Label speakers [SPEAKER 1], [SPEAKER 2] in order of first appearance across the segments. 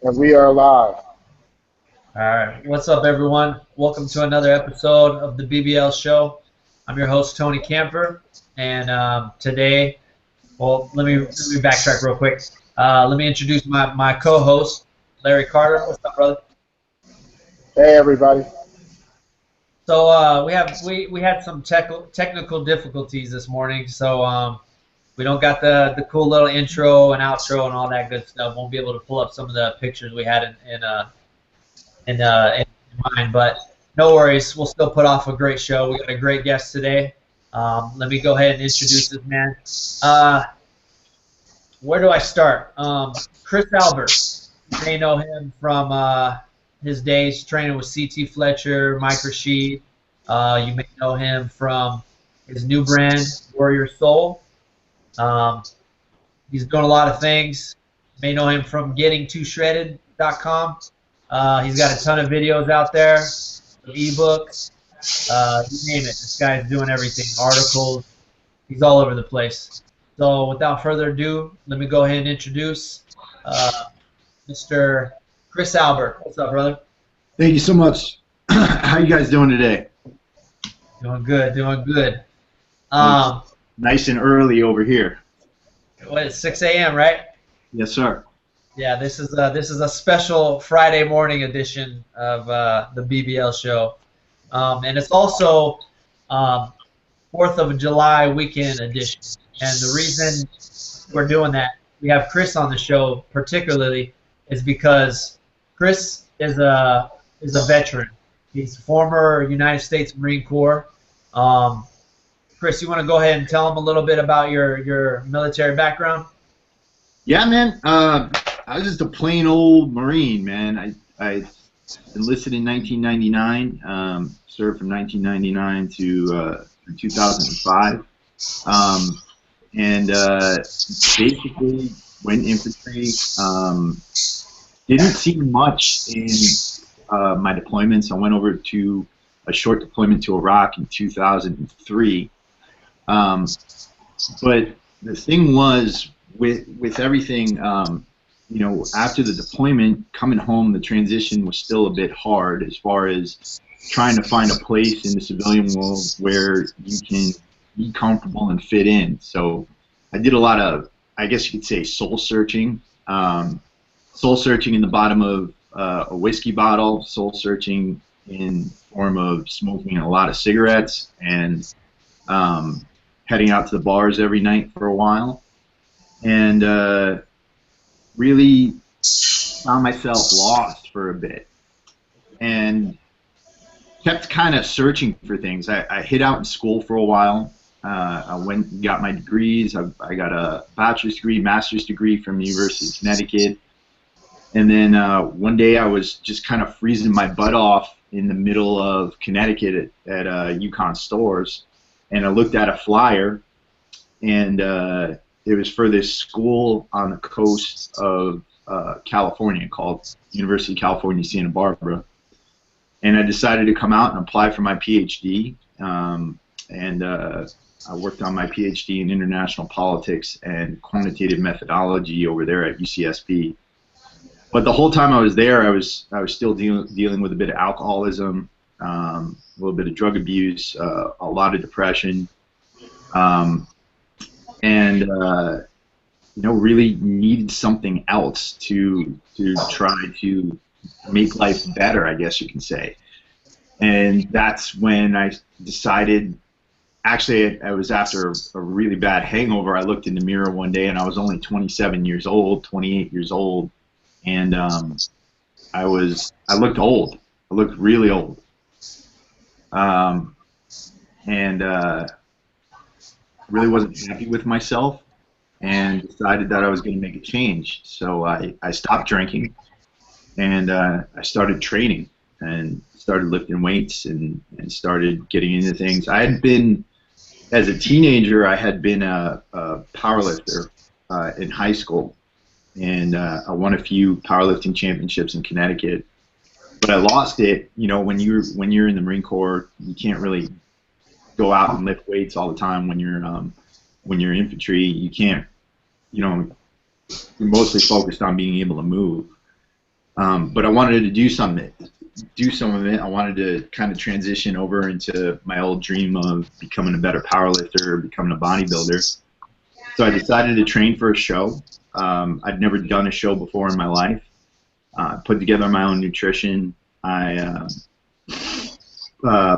[SPEAKER 1] And we are live.
[SPEAKER 2] All right. What's up, everyone? Welcome to another episode of the BBL Show. I'm your host, Tony Camper, and today, well, let me backtrack real quick. Let me introduce my co-host, Larry Carter. What's up, brother?
[SPEAKER 1] Hey, everybody.
[SPEAKER 2] So we had some technical difficulties this morning, so we don't got the cool little intro and outro and all that good stuff. Won't be able to pull up some of the pictures we had in mind, but no worries. We'll still put off a great show. We got a great guest today. Let me go ahead and introduce this man. Where do I start? Chris Albert. You may know him from his days training with CT Fletcher, Mike Rashid. You may know him from his new brand, Warrior Soul. He's doing a lot of things. You may know him from gettingtooshredded.com. He's got a ton of videos out there, ebooks, you name it. This guy's doing everything, articles. He's all over the place. So without further ado, let me go ahead and introduce Mr. Chris Albert. What's up, brother?
[SPEAKER 3] Thank you so much. How you guys doing today?
[SPEAKER 2] Doing good, doing good.
[SPEAKER 3] Nice and early over here.
[SPEAKER 2] What, it's 6 a.m., right?
[SPEAKER 3] Yes, sir.
[SPEAKER 2] Yeah, this is a special Friday morning edition of the BBL show, and it's also 4th of July weekend edition. And the reason we're doing that, we have Chris on the show particularly, is because Chris is a veteran. He's former United States Marine Corps. Chris, you want to go ahead and tell him a little bit about your military background?
[SPEAKER 3] Yeah, man. I was just a plain old Marine, man. I enlisted in 1999, served from 1999 to 2005, and basically went infantry. Didn't see much in my deployments. I went over to a short deployment to Iraq in 2003. But the thing was, with everything, you know, after the deployment, coming home, the transition was still a bit hard as far as trying to find a place in the civilian world where you can be comfortable and fit in. So I did a lot of, I guess you could say, soul searching in the bottom of a whiskey bottle, soul searching in form of smoking a lot of cigarettes, and heading out to the bars every night for a while, and really found myself lost for a bit and kept kind of searching for things. I hid out in school for a while. I went and got my degrees. I got a bachelor's degree, master's degree from the University of Connecticut. And then one day I was just kind of freezing my butt off in the middle of Connecticut at Yukon Stores, and I looked at a flyer, and it was for this school on the coast of California called University of California, Santa Barbara. And I decided to come out and apply for my Ph.D. I worked on my Ph.D. in international politics and quantitative methodology over there at UCSB. But the whole time I was there, I was still dealing with a bit of alcoholism, a little bit of drug abuse, a lot of depression, and you know, really needed something else to try to make life better, I guess you can say. And that's when I decided. Actually, I was after a really bad hangover. I looked in the mirror one day, and I was only 27 years old, 28 years old. And I looked old. I looked really old. And really wasn't happy with myself, and decided that I was going to make a change. So I stopped drinking, and I started training and started lifting weights and started getting into things. I had been, as a teenager, I had been a power lifter in high school. And I won a few powerlifting championships in Connecticut, but I lost it. You know, when you're in the Marine Corps, you can't really go out and lift weights all the time. When you're infantry, you can't you know, mostly focused on being able to move. But I wanted to do some of it. I wanted to kind of transition over into my old dream of becoming a better powerlifter, becoming a bodybuilder. So I decided to train for a show. I'd never done a show before in my life. Put together my own nutrition. I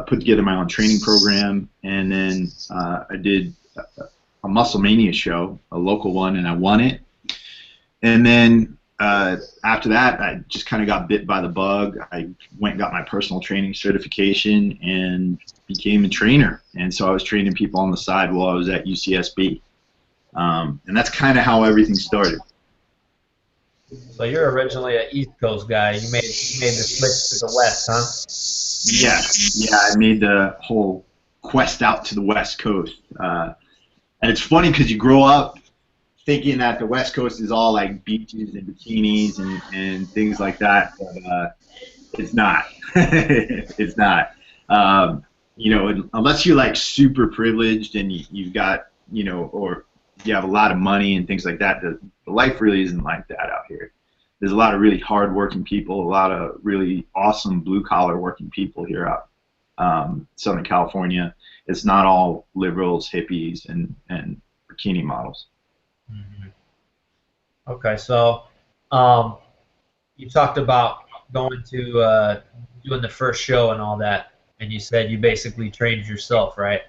[SPEAKER 3] put together my own training program, and then I did a Muscle Mania show, a local one, and I won it. And then after that, I just kind of got bit by the bug. I went and got my personal training certification and became a trainer. And so I was training people on the side while I was at UCSB. And that's kind of how everything started.
[SPEAKER 2] So you're originally an East Coast guy. You made the switch to the West, huh?
[SPEAKER 3] Yeah, I made the whole quest out to the West Coast. And it's funny because you grow up thinking that the West Coast is all like beaches and bikinis and things like that, but it's not. It's not. You know, unless you're like super privileged and you've got, you know, or you have a lot of money and things like that, the life really isn't like that out here. There's a lot of really hard-working people, a lot of really awesome blue-collar working people here out Southern California. It's not all liberals, hippies, and bikini models.
[SPEAKER 2] Mm-hmm. Okay, so you talked about going to doing the first show and all that, and you said you basically trained yourself, right?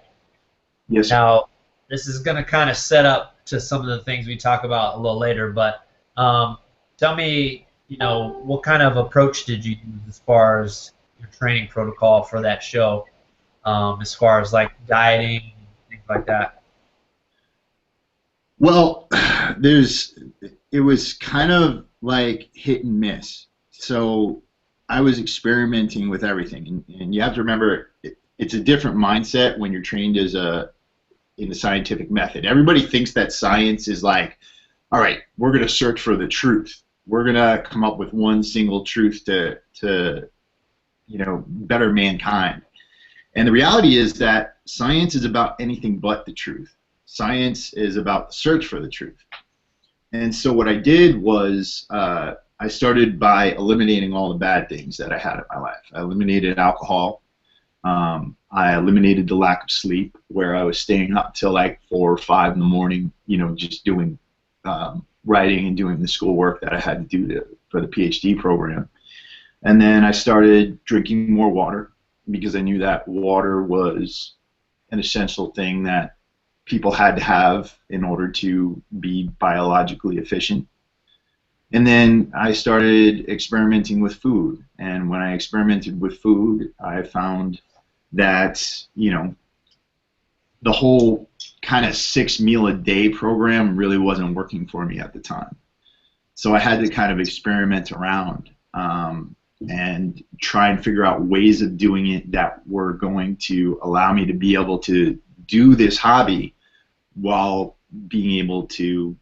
[SPEAKER 3] Yes.
[SPEAKER 2] Now, this is going to kind of set up to some of the things we talk about a little later, but tell me, you know, what kind of approach did you use as far as your training protocol for that show, as far as like dieting and things like that?
[SPEAKER 3] Well, it was kind of like hit and miss. So I was experimenting with everything, and you have to remember it's a different mindset when you're trained as in the scientific method. Everybody thinks that science is like, all right, we're going to search for the truth. We're going to come up with one single truth to you know, better mankind. And the reality is that science is about anything but the truth. Science is about the search for the truth. And so what I did was I started by eliminating all the bad things that I had in my life. I eliminated alcohol. I eliminated the lack of sleep, where I was staying up till like 4 or 5 in the morning, you know, just doing writing and doing the schoolwork that I had to do for the Ph.D. program. And then I started drinking more water because I knew that water was an essential thing that people had to have in order to be biologically efficient. And then I started experimenting with food. And when I experimented with food, I found that, you know, the whole kind of 6-meal-a-day program really wasn't working for me at the time. So I had to kind of experiment around and try and figure out ways of doing it that were going to allow me to be able to do this hobby while being able to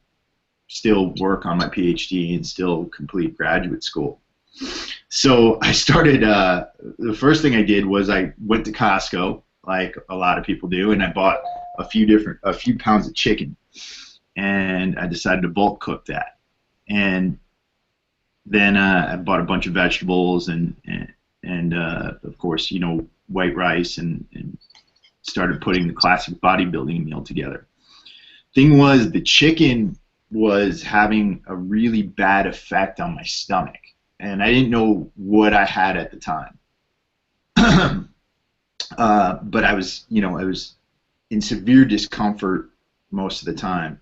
[SPEAKER 3] still work on my PhD and still complete graduate school. So I started, the first thing I did was I went to Costco, like a lot of people do, and I bought a few pounds of chicken, and I decided to bulk cook that. And then I bought a bunch of vegetables and of course, you know, white rice, and started putting the classic bodybuilding meal together. Thing was, the chicken was having a really bad effect on my stomach, and I didn't know what I had at the time. But I was, you know, I was in severe discomfort most of the time.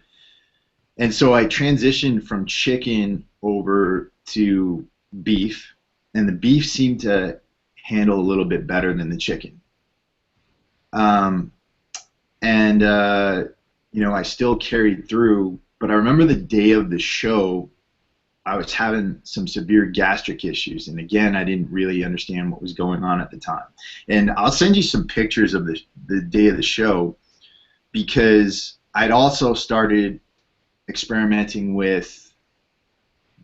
[SPEAKER 3] And so I transitioned from chicken over to beef, and the beef seemed to handle a little bit better than the chicken. You know, I still carried through, but I remember the day of the show, I was having some severe gastric issues, and again, I didn't really understand what was going on at the time. And I'll send you some pictures of the day of the show, because I'd also started experimenting with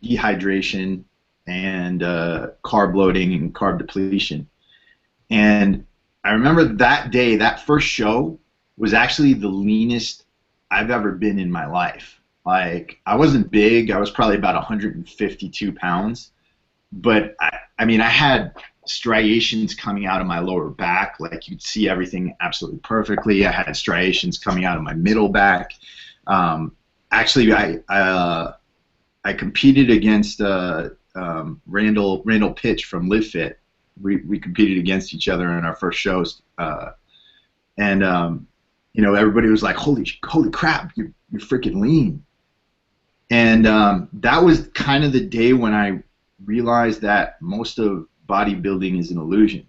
[SPEAKER 3] dehydration and carb loading and carb depletion. And I remember that day, that first show was actually the leanest I've ever been in my life. Like, I wasn't big. I was probably about 152 pounds. But, I mean, I had striations coming out of my lower back. Like, you'd see everything absolutely perfectly. I had striations coming out of my middle back. Actually, I competed against Randall Pitch from Live Fit. We competed against each other in our first shows. And you know, everybody was like, holy crap, you're freaking lean. And that was kind of the day when I realized that most of bodybuilding is an illusion,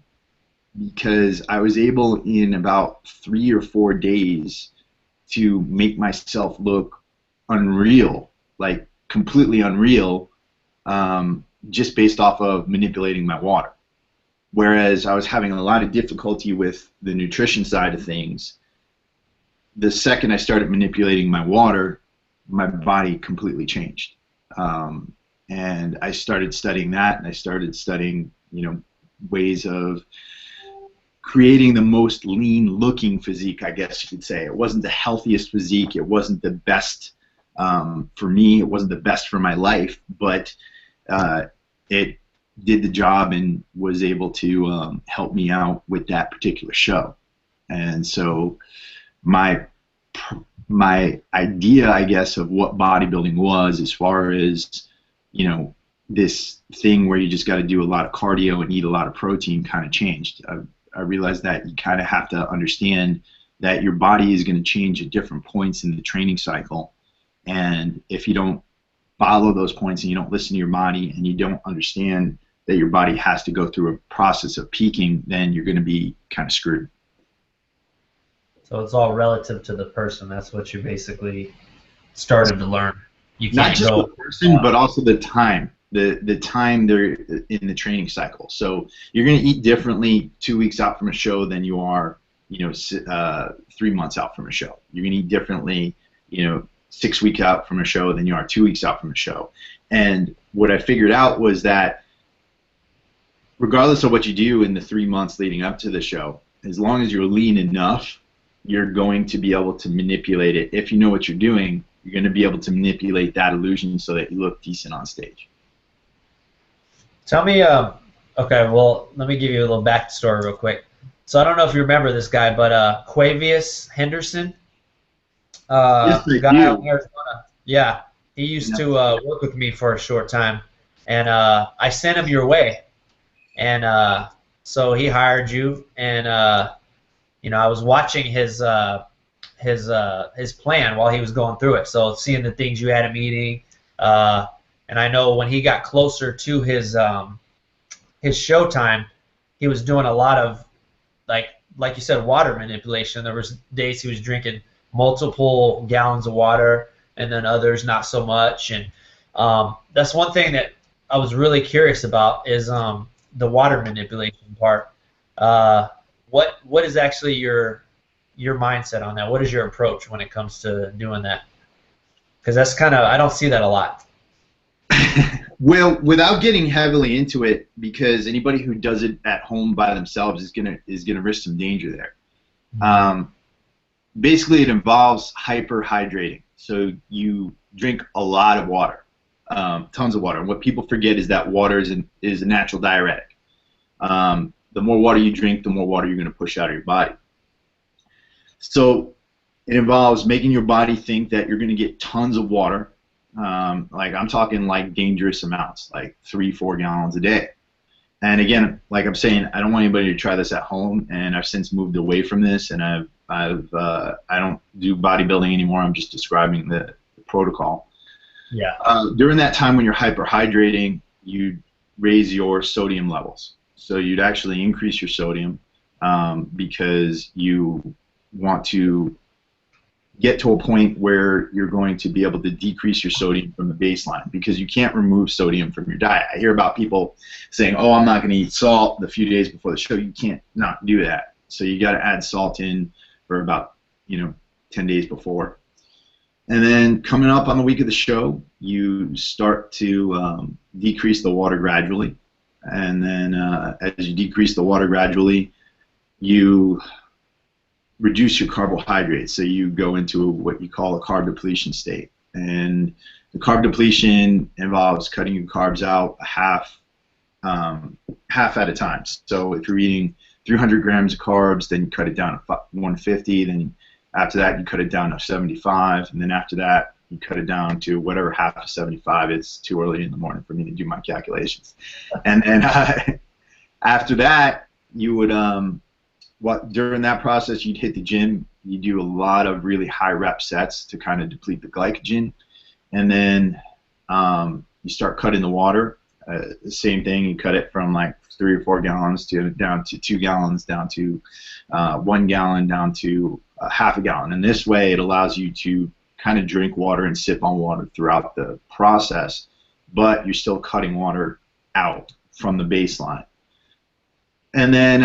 [SPEAKER 3] because I was able in about 3 or 4 days to make myself look unreal, like completely unreal, just based off of manipulating my water. Whereas I was having a lot of difficulty with the nutrition side of things. The second I started manipulating my water, my body completely changed. And I started studying that, and I started studying, you know, ways of creating the most lean-looking physique, I guess you could say. It wasn't the healthiest physique. It wasn't the best for me. It wasn't the best for my life, but it did the job and was able to help me out with that particular show. And so my idea, I guess, of what bodybuilding was, as far as, you know, this thing where you just got to do a lot of cardio and eat a lot of protein, kind of changed. I realized that you kind of have to understand that your body is going to change at different points in the training cycle. And if you don't follow those points and you don't listen to your body and you don't understand that your body has to go through a process of peaking, then you're going to be kind of screwed.
[SPEAKER 2] So it's all relative to the person. That's what you basically started to learn. You can't
[SPEAKER 3] Not just
[SPEAKER 2] go,
[SPEAKER 3] the person, but also the time. The time they're in the training cycle. So you're going to eat differently 2 weeks out from a show than you are, you know, 3 months out from a show. You're going to eat differently, you know, 6 weeks out from a show than you are 2 weeks out from a show. And what I figured out was that regardless of what you do in the 3 months leading up to the show, as long as you're lean enough, you're going to be able to manipulate it. If you know what you're doing, you're going to be able to manipulate that illusion so that you look decent on stage.
[SPEAKER 2] Tell me, okay, well, let me give you a little backstory real quick. So I don't know if you remember this guy, but Quavius Henderson,
[SPEAKER 3] Yes, I
[SPEAKER 2] guy
[SPEAKER 3] do.
[SPEAKER 2] out in Arizona. Yeah, he used to work with me for a short time, and I sent him your way, and so he hired you, and you know, I was watching his plan while he was going through it. So seeing the things you had him eating, and I know when he got closer to his show time, he was doing a lot of like you said, water manipulation. There was days he was drinking multiple gallons of water, and then others not so much. And that's one thing that I was really curious about is the water manipulation part. What is actually your mindset on that? What is your approach when it comes to doing that? Because that's kind of, I don't see that a lot.
[SPEAKER 3] Well, without getting heavily into it, because anybody who does it at home by themselves is gonna risk some danger there. Basically, it involves hydrating. So you drink a lot of water, tons of water. And what people forget is that water is a natural diuretic. The more water you drink, the more water you're going to push out of your body. So it involves making your body think that you're going to get tons of water. Like I'm talking like dangerous amounts, like 3-4 gallons a day. And again, like I'm saying, I don't want anybody to try this at home. And I've since moved away from this, and I don't do bodybuilding anymore. I'm just describing the protocol.
[SPEAKER 2] Yeah.
[SPEAKER 3] During that time when you're hyperhydrating, you raise your sodium levels. So you'd actually increase your sodium because you want to get to a point where you're going to be able to decrease your sodium from the baseline, because you can't remove sodium from your diet. I hear about people saying, oh, I'm not going to eat salt the few days before the show. You can't not do that. So you got to add salt in for about 10 days before. And then coming up on the week of the show, you start to decrease the water gradually. And then as you decrease the water gradually, you reduce your carbohydrates. So you go into what you call a carb depletion state. And the carb depletion involves cutting your carbs out half at a time. So if you're eating 300 grams of carbs, then you cut it down to 150. Then after that, you cut it down to 75. And then after that, you cut it down to whatever half of 75. It's too early in the morning for me to do my calculations. And then after that, you would, during that process, you'd hit the gym. You do a lot of really high rep sets to kind of deplete the glycogen. And then you start cutting the water. The same thing, you cut it from like 3 or 4 gallons down to 2 gallons, down to 1 gallon, down to half a gallon. And this way it allows you to kind of drink water and sip on water throughout the process, but you're still cutting water out from the baseline. And then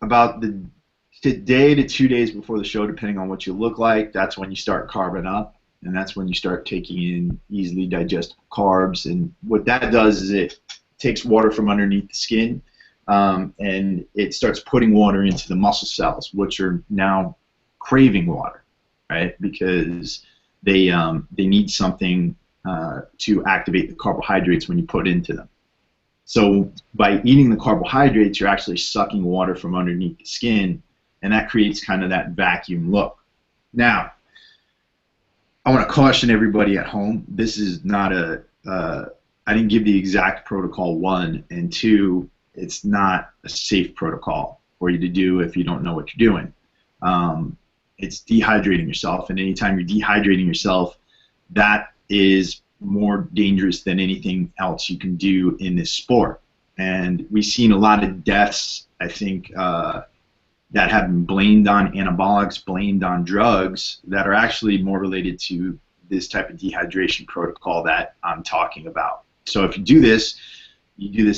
[SPEAKER 3] about the day to 2 days before the show, depending on what you look like, that's when you start carbing up. And that's when you start taking in easily digestible carbs. And what that does is it takes water from underneath the skin, and it starts putting water into the muscle cells, which are now craving water, right? Because they need something to activate the carbohydrates when you put into them. So by eating the carbohydrates, you're actually sucking water from underneath the skin, and that creates kind of that vacuum look. Now, I want to caution everybody at home, this is not I didn't give the exact protocol, 1, and 2, it's not a safe protocol for you to do if you don't know what you're doing. It's dehydrating yourself, and anytime you're dehydrating yourself, that is more dangerous than anything else you can do in this sport. And we've seen a lot of deaths, I think, that have been blamed on anabolics, blamed on drugs, that are actually more related to this type of dehydration protocol that I'm talking about. So if you do this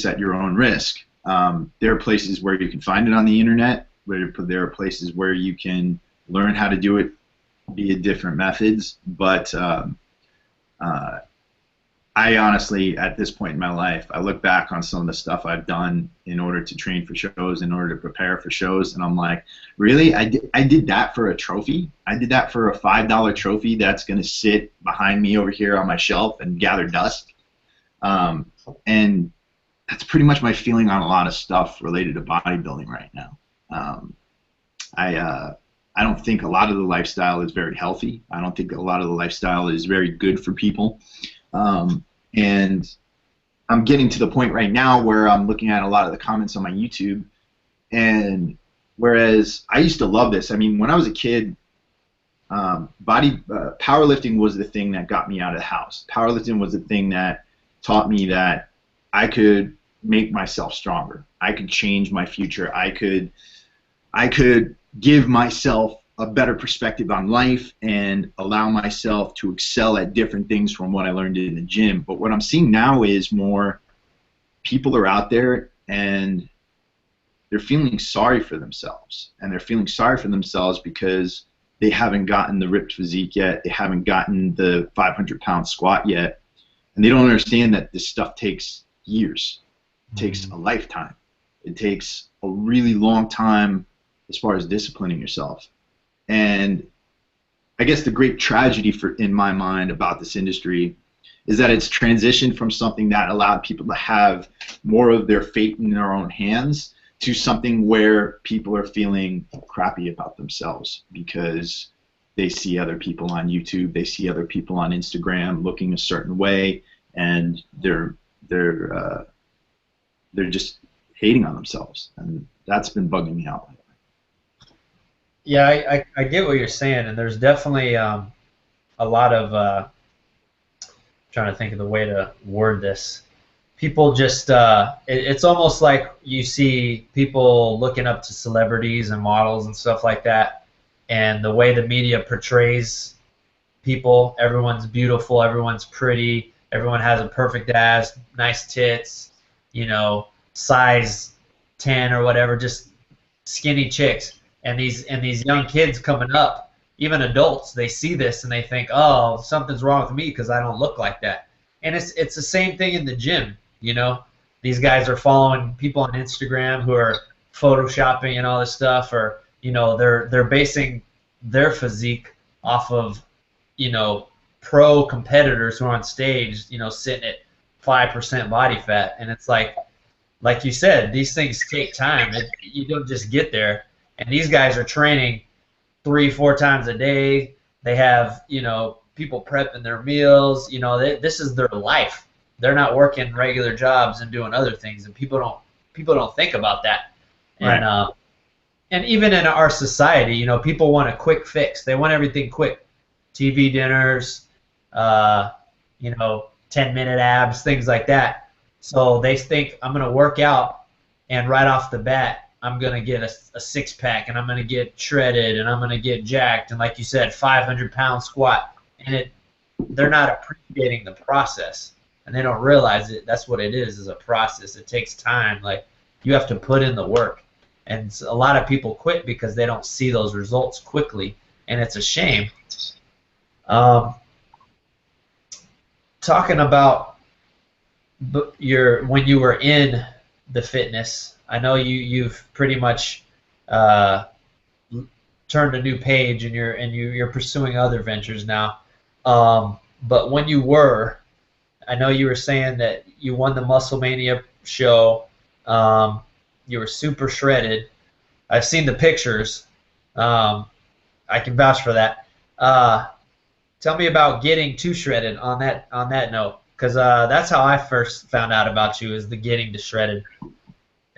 [SPEAKER 3] at your own risk. There are places where you can find it on the internet, there are places where you can learn how to do it via different methods, but I honestly, at this point in my life, I look back on some of the stuff I've done in order to train for shows, in order to prepare for shows, and I'm like, really? I did that for a trophy? I did that for a $5 trophy that's going to sit behind me over here on my shelf and gather dust? And that's pretty much my feeling on a lot of stuff related to bodybuilding right now. I don't think a lot of the lifestyle is very healthy. I don't think a lot of the lifestyle is very good for people. And I'm getting to the point right now where I'm looking at a lot of the comments on my YouTube, and whereas I used to love this, I mean, when I was a kid, powerlifting was the thing that got me out of the house. Powerlifting was the thing that taught me that I could make myself stronger. I could change my future. I could give myself a better perspective on life and allow myself to excel at different things from what I learned in the gym. But what I'm seeing now is more people are out there and they're feeling sorry for themselves. And they're feeling sorry for themselves because they haven't gotten the ripped physique yet. They haven't gotten the 500-pound squat yet. And they don't understand that this stuff takes years. It takes a lifetime. It takes a really long time as far as disciplining yourself. And I guess the great tragedy in my mind about this industry is that it's transitioned from something that allowed people to have more of their fate in their own hands to something where people are feeling crappy about themselves because they see other people on YouTube, they see other people on Instagram looking a certain way, and they're just hating on themselves, and that's been bugging me out.
[SPEAKER 2] Yeah, I get what you're saying, and there's definitely a lot of trying to think of the way to word this. People just it's almost like you see people looking up to celebrities and models and stuff like that, and the way the media portrays people, everyone's beautiful, everyone's pretty, everyone has a perfect ass, nice tits, you know, size 10 or whatever, just skinny chicks. And these young kids coming up, even adults, they see this and they think, oh, something's wrong with me because I don't look like that. And it's the same thing in the gym, you know. These guys are following people on Instagram who are photoshopping and all this stuff, or you know, they're basing their physique off of, you know, pro competitors who are on stage, you know, sitting at 5% body fat, and it's like you said, these things take time. You don't just get there. And these guys are training 3-4 times a day. They have, you know, people prepping their meals. You know, this is their life. They're not working regular jobs and doing other things, and people don't think about that.
[SPEAKER 3] Right.
[SPEAKER 2] And even in our society, you know, people want a quick fix. They want everything quick. TV dinners, you know, 10-minute abs, things like that. So they think, I'm going to work out, and right off the bat, I'm going to get a six-pack, and I'm going to get shredded, and I'm going to get jacked, and like you said, 500-pound squat. And they're not appreciating the process, and they don't realize it. That's what it is a process. It takes time. Like, you have to put in the work. And a lot of people quit because they don't see those results quickly, and it's a shame. Talking about when you were in the fitness, I know you've pretty much turned a new page, and you're pursuing other ventures now. But when you were, I know you were saying that you won the Muscle Mania show. You were super shredded. I've seen the pictures. I can vouch for that. Tell me about getting too shredded on that note, because that's how I first found out about you, is the getting to shredded.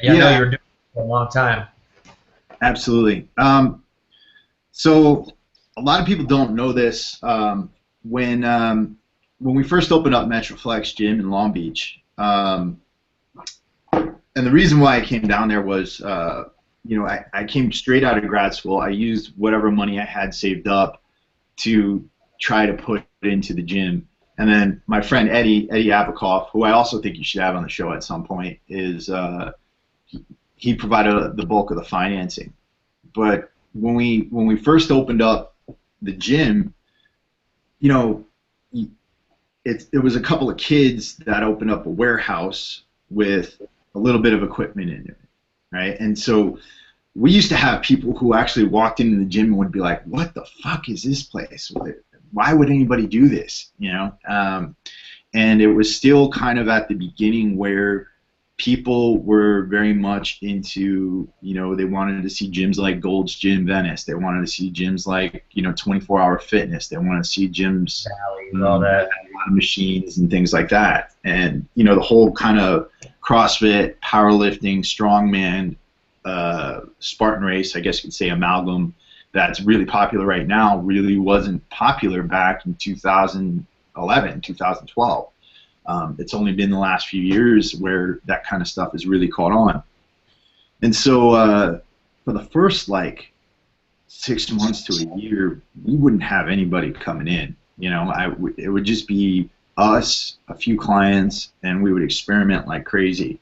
[SPEAKER 2] I know you were doing it for a long time.
[SPEAKER 3] Absolutely. So a lot of people don't know this. When we first opened up Metroflex Gym in Long Beach, and the reason why I came down there was, you know, I came straight out of grad school. I used whatever money I had saved up to try to put into the gym. And then my friend Eddie Avakoff, who I also think you should have on the show at some point, is he provided the bulk of the financing. But when we first opened up the gym, you know, it was a couple of kids that opened up a warehouse with a little bit of equipment in it, right? And so we used to have people who actually walked into the gym and would be like, "What the fuck is this place? Why would anybody do this?" You know, and it was still kind of at the beginning where people were very much into, you know, they wanted to see gyms like Gold's Gym Venice. They wanted to see gyms like, you know, 24-hour fitness. They wanted to see gyms,
[SPEAKER 2] all that,
[SPEAKER 3] a lot of machines and things like that. And, you know, the whole kind of CrossFit, powerlifting, strongman, Spartan race, I guess you could say, amalgam that's really popular right now really wasn't popular back in 2011, 2012. It's only been the last few years where that kind of stuff has really caught on. And so for the first, like, 6 months to a year, we wouldn't have anybody coming in. You know, it would just be us, a few clients, and we would experiment like crazy.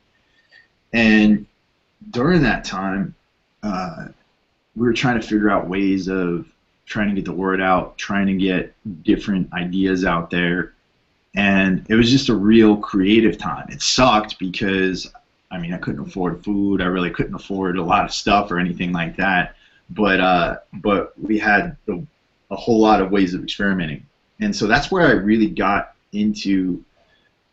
[SPEAKER 3] And during that time, we were trying to figure out ways of trying to get the word out, trying to get different ideas out there. And it was just a real creative time. It sucked because, I mean, I couldn't afford food. I really couldn't afford a lot of stuff or anything like that. But we had a whole lot of ways of experimenting. And so that's where I really got into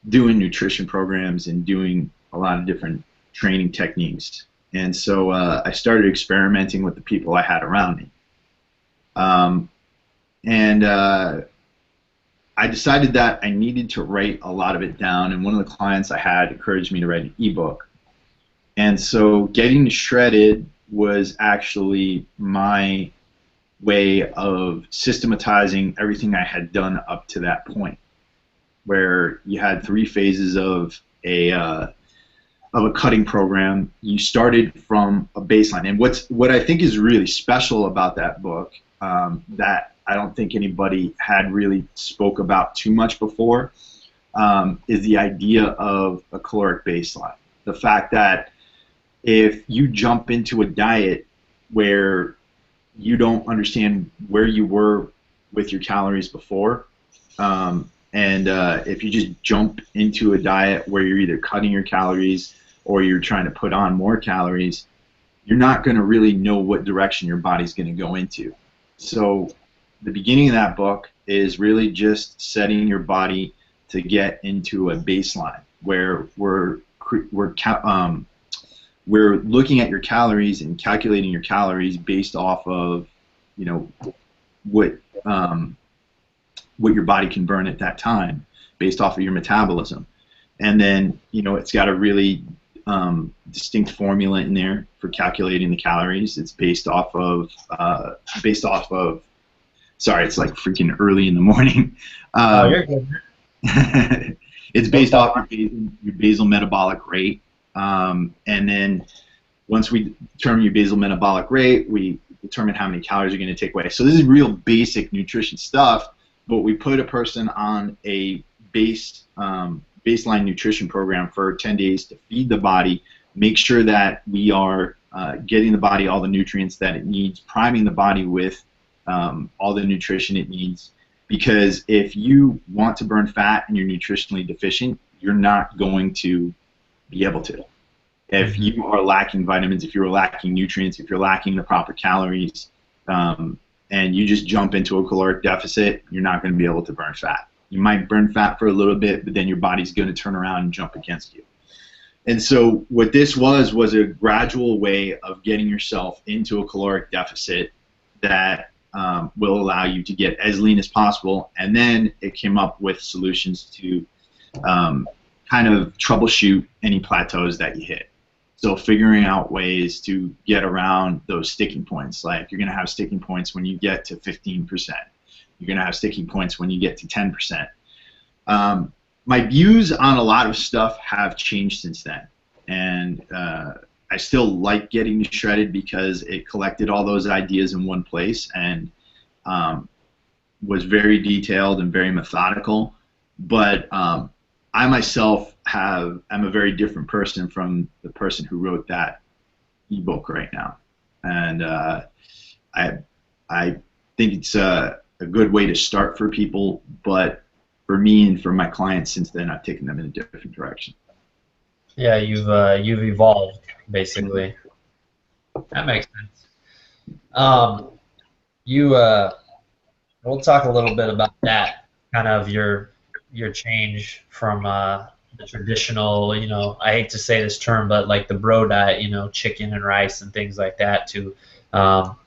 [SPEAKER 3] doing nutrition programs and doing a lot of different training techniques. And so I started experimenting with the people I had around me. I decided that I needed to write a lot of it down, and one of the clients I had encouraged me to write an ebook. And so Getting Shredded was actually my way of systematizing everything I had done up to that point, where you had 3 phases of a cutting program. You started from a baseline, and what I think is really special about that book, that I don't think anybody had really spoke about too much before, is the idea of a caloric baseline. The fact that if you jump into a diet where you don't understand where you were with your calories before, and if you just jump into a diet where you're either cutting your calories or you're trying to put on more calories, you're not going to really know what direction your body's going to go into. So the beginning of that book is really just setting your body to get into a baseline where we're looking at your calories and calculating your calories based off of, you know, what your body can burn at that time based off of your metabolism. And then, you know, it's got a really distinct formula in there for calculating the calories. It's based off of sorry, it's like freaking early in the morning.
[SPEAKER 2] Oh, you're good.
[SPEAKER 3] It's based off your basal metabolic rate. And then once we determine your basal metabolic rate, we determine how many calories you're going to take away. So this is real basic nutrition stuff, but we put a person on a baseline nutrition program for 10 days to feed the body, make sure that we are getting the body all the nutrients that it needs, priming the body with all the nutrition it needs. Because if you want to burn fat and you're nutritionally deficient, you're not going to be able to. If you are lacking vitamins, if you're lacking nutrients, if you're lacking the proper calories, and you just jump into a caloric deficit, you're not going to be able to burn fat. You might burn fat for a little bit, but then your body's going to turn around and jump against you. And so what this was a gradual way of getting yourself into a caloric deficit that will allow you to get as lean as possible. And then it came up with solutions to kind of troubleshoot any plateaus that you hit. So figuring out ways to get around those sticking points. Like you're going to have sticking points when you get to 15%. You're going to have sticking points when you get to 10%. My views on a lot of stuff have changed since then. And I still like getting shredded because it collected all those ideas in one place and was very detailed and very methodical. But I myself am a very different person from the person who wrote that ebook right now. And I think it's a good way to start for people, but for me and for my clients since then, I've taken them in a different direction.
[SPEAKER 2] Yeah, you've evolved basically. That makes sense. We'll talk a little bit about that, kind of your change from the traditional, you know, I hate to say this term, but like the bro diet, you know, chicken and rice and things like that, to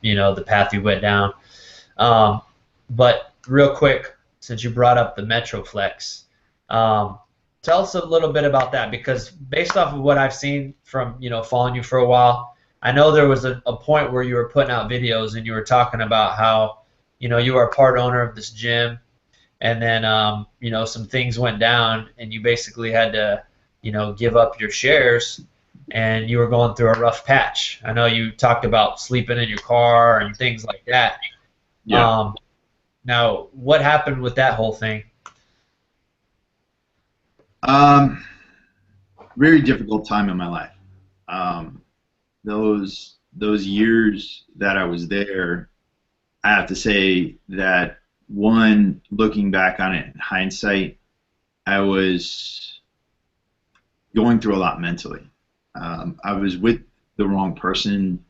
[SPEAKER 2] you know, the path you went down. But real quick, since you brought up the Metroflex, tell us a little bit about that, because based off of what I've seen from, you know, following you for a while, I know there was a point where you were putting out videos and you were talking about how, you know, you are a part owner of this gym, and then, you know, some things went down and you basically had to, you know, give up your shares, and you were going through a rough patch. I know you talked about sleeping in your car and things like that.
[SPEAKER 3] Yeah.
[SPEAKER 2] Now, what happened with that whole thing?
[SPEAKER 3] Very difficult time in my life. Those years that I was there, I have to say that, one, looking back on it in hindsight, I was going through a lot mentally. I was with the wrong person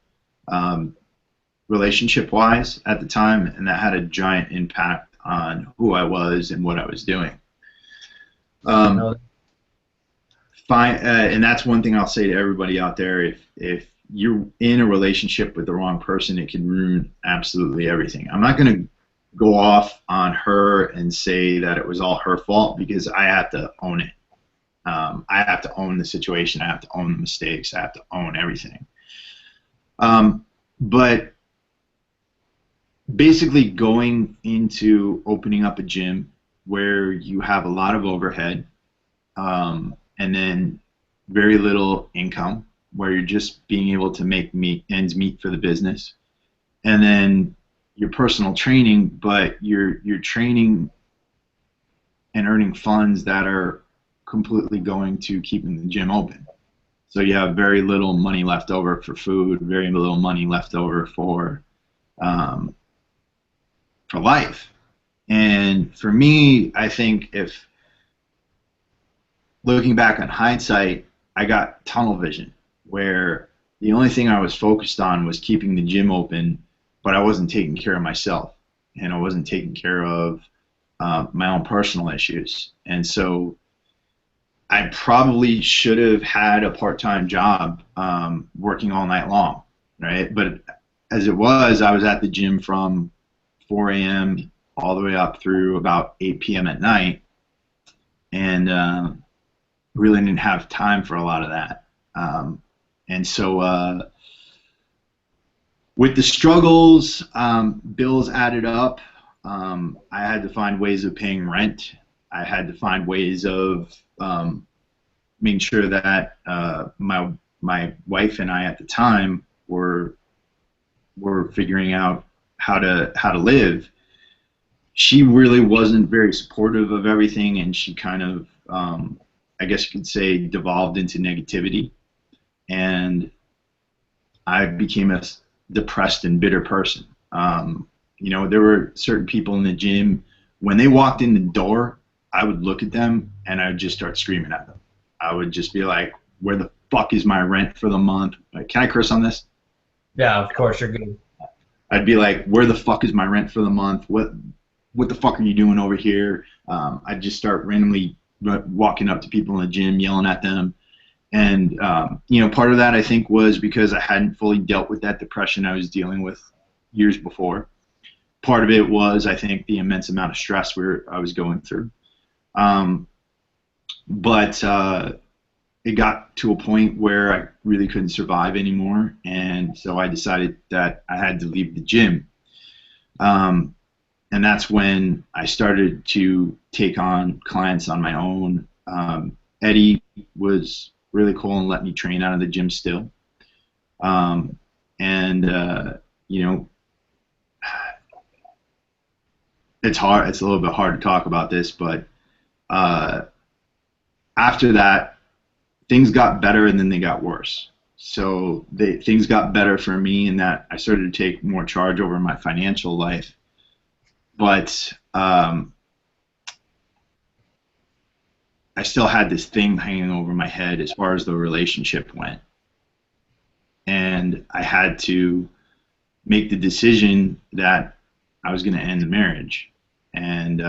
[SPEAKER 3] relationship-wise at the time, and that had a giant impact on who I was and what I was doing. And that's one thing I'll say to everybody out there. If you're in a relationship with the wrong person, it can ruin absolutely everything. I'm not going to go off on her and say that it was all her fault, because I have to own it. I have to own the situation. I have to own the mistakes. I have to own everything. But basically going into opening up a gym where you have a lot of overhead, and then very little income, where you're just being able to make ends meet for the business, and then your personal training, but you're training and earning funds that are completely going to keeping the gym open. So you have very little money left over for food, very little money left over for life. And for me, I think, if looking back on hindsight, I got tunnel vision, where the only thing I was focused on was keeping the gym open, but I wasn't taking care of myself, and I wasn't taking care of my own personal issues. And so I probably should have had a part-time job working all night long, right? But as it was, I was at the gym from 4 a.m. all the way up through about 8 p.m. at night, and really didn't have time for a lot of that. And so with the struggles, bills added up. I had to find ways of paying rent. I had to find ways of making sure that my wife and I at the time were figuring out how to live. She really wasn't very supportive of everything, and she kind of, I guess you could say, devolved into negativity. And I became a depressed and bitter person. You know, there were certain people in the gym, when they walked in the door, I would look at them and I would just start screaming at them. I would just be like, where the fuck is my rent for the month? Like, can I curse on this?
[SPEAKER 2] Yeah, of course, you're good.
[SPEAKER 3] I'd be like, where the fuck is my rent for the month? What the fuck are you doing over here? I'd just start randomly walking up to people in the gym, yelling at them. And, you know, part of that I think was because I hadn't fully dealt with that depression I was dealing with years before. Part of it was, I think, the immense amount of stress I was going through. But it got to a point where I really couldn't survive anymore, and so I decided that I had to leave the gym. And that's when I started to take on clients on my own. Eddie was really cool and let me train out of the gym still. You know, it's hard. It's a little bit hard to talk about this, but after that, things got better and then they got worse. So things got better for me in that I started to take more charge over my financial life. But I still had this thing hanging over my head as far as the relationship went. And I had to make the decision that I was going to end the marriage. And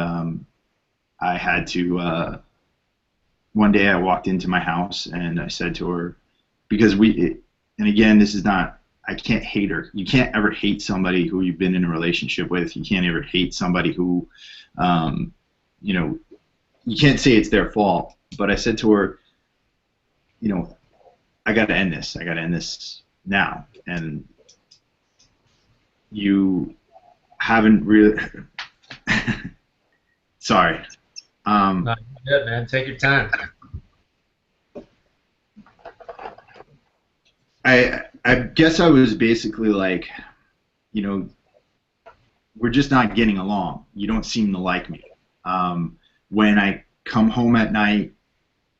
[SPEAKER 3] I had to, one day I walked into my house and I said to her, because and again, this is not, I can't hate her. You can't ever hate somebody who you've been in a relationship with. You can't ever hate somebody who, you know, you can't say it's their fault. But I said to her, you know, I got to end this. I got to end this now. And you haven't really, sorry.
[SPEAKER 2] No, you're good, man. Take your time.
[SPEAKER 3] I guess I was basically like, you know, we're just not getting along. You don't seem to like me. When I come home at night,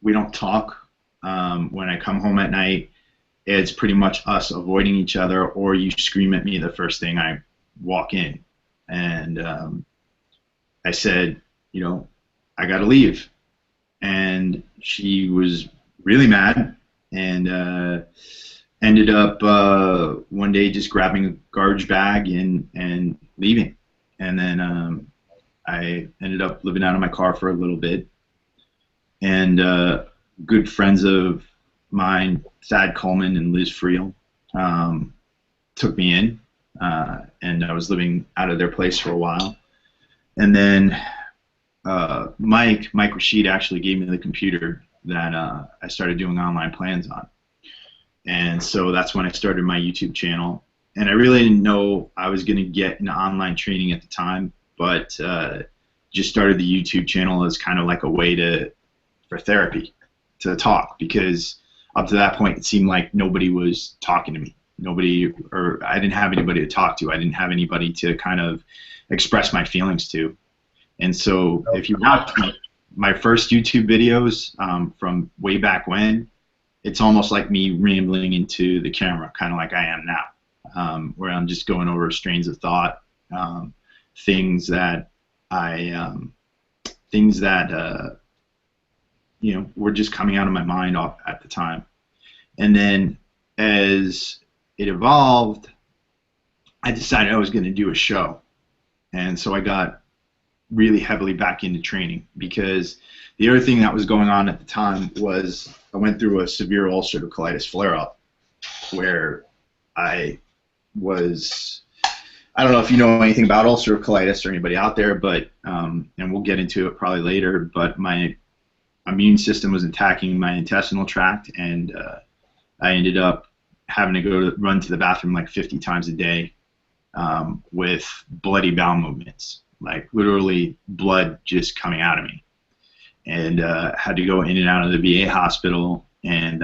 [SPEAKER 3] we don't talk. When I come home at night, it's pretty much us avoiding each other, or you scream at me the first thing I walk in. And I said, you know, I got to leave. And she was really mad and ended up one day just grabbing a garbage bag and leaving. And then I ended up living out of my car for a little bit. And good friends of mine, Thad Coleman and Liz Friel, took me in. And I was living out of their place for a while. And then Mike Rashid actually gave me the computer that I started doing online plans on. And so that's when I started my YouTube channel. And I really didn't know I was going to get into online training at the time, but just started the YouTube channel as kind of like a way for therapy, to talk, because up to that point it seemed like nobody was talking to me. Or I didn't have anybody to talk to. I didn't have anybody to kind of express my feelings to. And so if you watch my first YouTube videos from way back when, it's almost like me rambling into the camera, kind of like I am now, where I'm just going over strains of thought, things that you know, were just coming out of my mind at the time. And then as it evolved, I decided I was going to do a show. And so I got really heavily back into training, because the other thing that was going on at the time was I went through a severe ulcerative colitis flare-up where I don't know if you know anything about ulcerative colitis or anybody out there, but and we'll get into it probably later, but my immune system was attacking my intestinal tract, and I ended up having to run to the bathroom like 50 times a day with bloody bowel movements, like literally blood just coming out of me, and had to go in and out of the VA hospital, and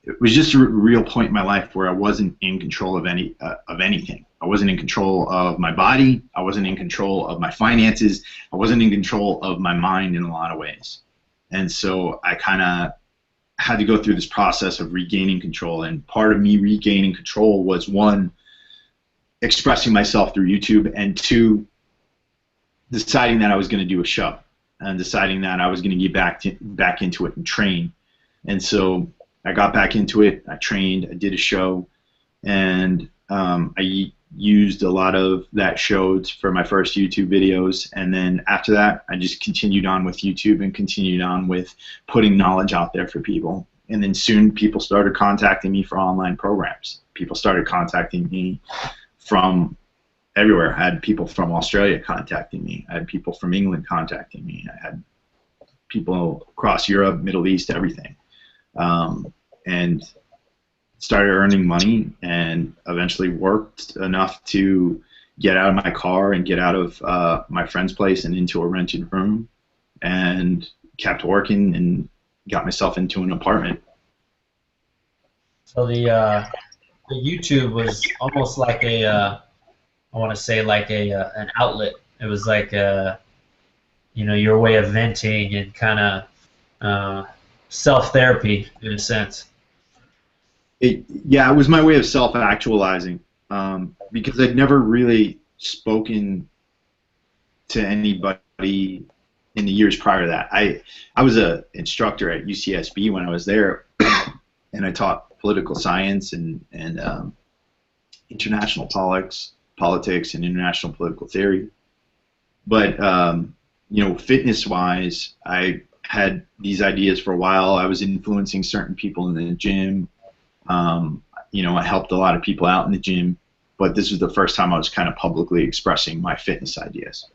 [SPEAKER 3] it was just a real point in my life where I wasn't in control of anything. I wasn't in control of my body. I wasn't in control of my finances. I wasn't in control of my mind in a lot of ways. And so I kind of had to go through this process of regaining control. And part of me regaining control was, one, expressing myself through YouTube, and two, deciding that I was going to do a show, and deciding that I was going to get back into it and train. And so I got back into it. I trained. I did a show, and I used a lot of that show for my first YouTube videos. And then after that, I just continued on with YouTube and continued on with putting knowledge out there for people. And then soon people started contacting me for online programs. People started contacting me from everywhere. I had people from Australia contacting me. I had people from England contacting me. I had people across Europe, Middle East, everything. And started earning money, and eventually worked enough to get out of my car and get out of my friend's place and into a rented room, and kept working and got myself into an apartment.
[SPEAKER 2] So the YouTube was almost like I want to say like an outlet. It was like your way of venting and kind of self-therapy in a sense.
[SPEAKER 3] Yeah, it was my way of self-actualizing, because I'd never really spoken to anybody in the years prior to that. I was an instructor at UCSB when I was there, and I taught political science and international politics and international political theory. But fitness-wise, I had these ideas for a while. I was influencing certain people in the gym. I helped a lot of people out in the gym, but this was the first time I was kind of publicly expressing my fitness ideas.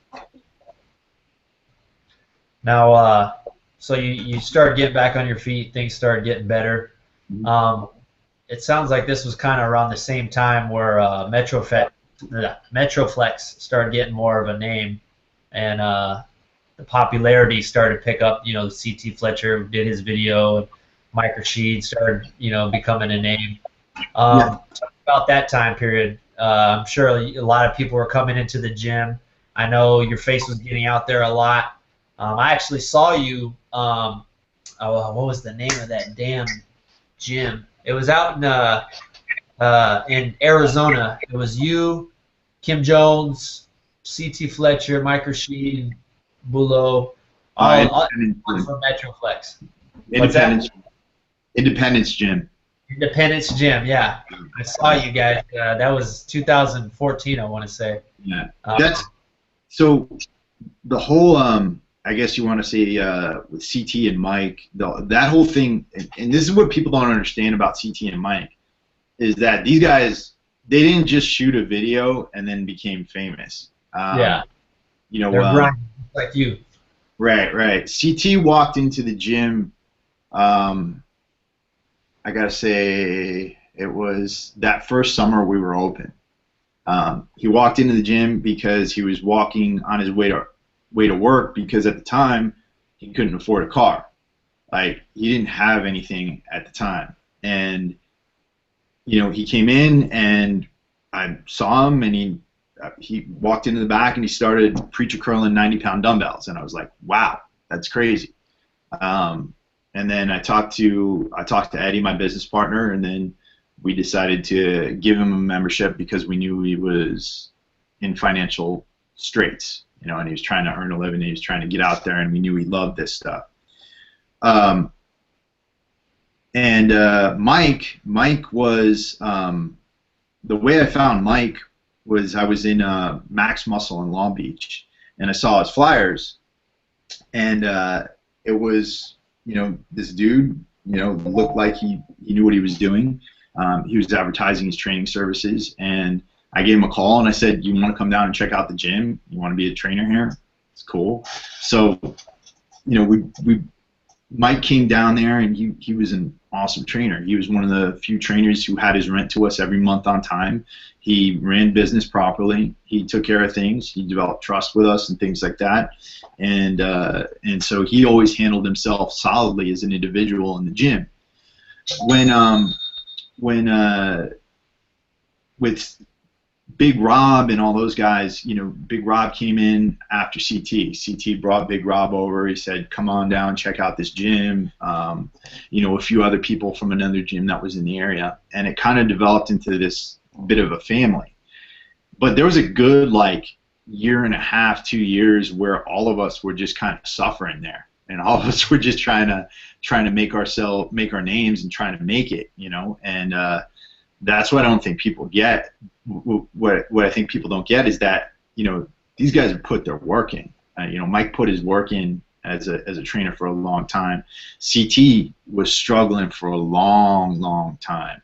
[SPEAKER 2] Now, so you started getting back on your feet, things started getting better. It sounds like this was kind of around the same time where Metroflex started getting more of a name, and the popularity started to pick up. CT Fletcher did his video, and Mike Rashid started, becoming a name. Talk about that time period. I'm sure a lot of people were coming into the gym. I know your face was getting out there a lot. I actually saw you. What was the name of that damn gym? It was out in Arizona. It was you, Kim Jones, CT Fletcher, Mike Rashid, Bulo, all from Metroflex.
[SPEAKER 3] Independence Gym.
[SPEAKER 2] Independence Gym, yeah. I saw you guys. That was 2014, I want to say.
[SPEAKER 3] Yeah. So the whole, I guess you want to say, with CT and Mike, that whole thing, and this is what people don't understand about CT and Mike, is that these guys, they didn't just shoot a video and then became famous.
[SPEAKER 2] They're grinding like you.
[SPEAKER 3] Right. CT walked into the gym. I gotta say, it was that first summer we were open. He walked into the gym because he was walking on his way to work, because at the time he couldn't afford a car. Like, he didn't have anything at the time, and he came in and I saw him, and he walked into the back and he started preacher curling 90-pound dumbbells, and I was like, wow, that's crazy. And then I talked to Eddie, my business partner, and then we decided to give him a membership because we knew he was in financial straits, and he was trying to earn a living, and he was trying to get out there, and we knew he loved this stuff. Mike was, the way I found Mike was I was in Max Muscle in Long Beach, and I saw his flyers, and it was, you know, this dude, you know, looked like he knew what he was doing. He was advertising his training services, and I gave him a call and I said, "You want to come down and check out the gym? You want to be a trainer here?" It's cool. So, you know, Mike came down there, and he was an awesome trainer. He was one of the few trainers who had his rent to us every month on time. He ran business properly. He took care of things. He developed trust with us and things like that. And so he always handled himself solidly as an individual in the gym. With Big Rob and all those guys, you know, Big Rob came in after CT. CT brought Big Rob over. He said, "Come on down, check out this gym." You know, a few other people from another gym that was in the area, and it kind of developed into this bit of a family. But there was a good like year and a half, 2 years where all of us were just kind of suffering there, and all of us were just trying to make our names and trying to make it, you know, and that's what I don't think people get. What I think people don't get is that, you know, these guys have put their work in. You know, Mike put his work in as a trainer for a long time. CT was struggling for a long time,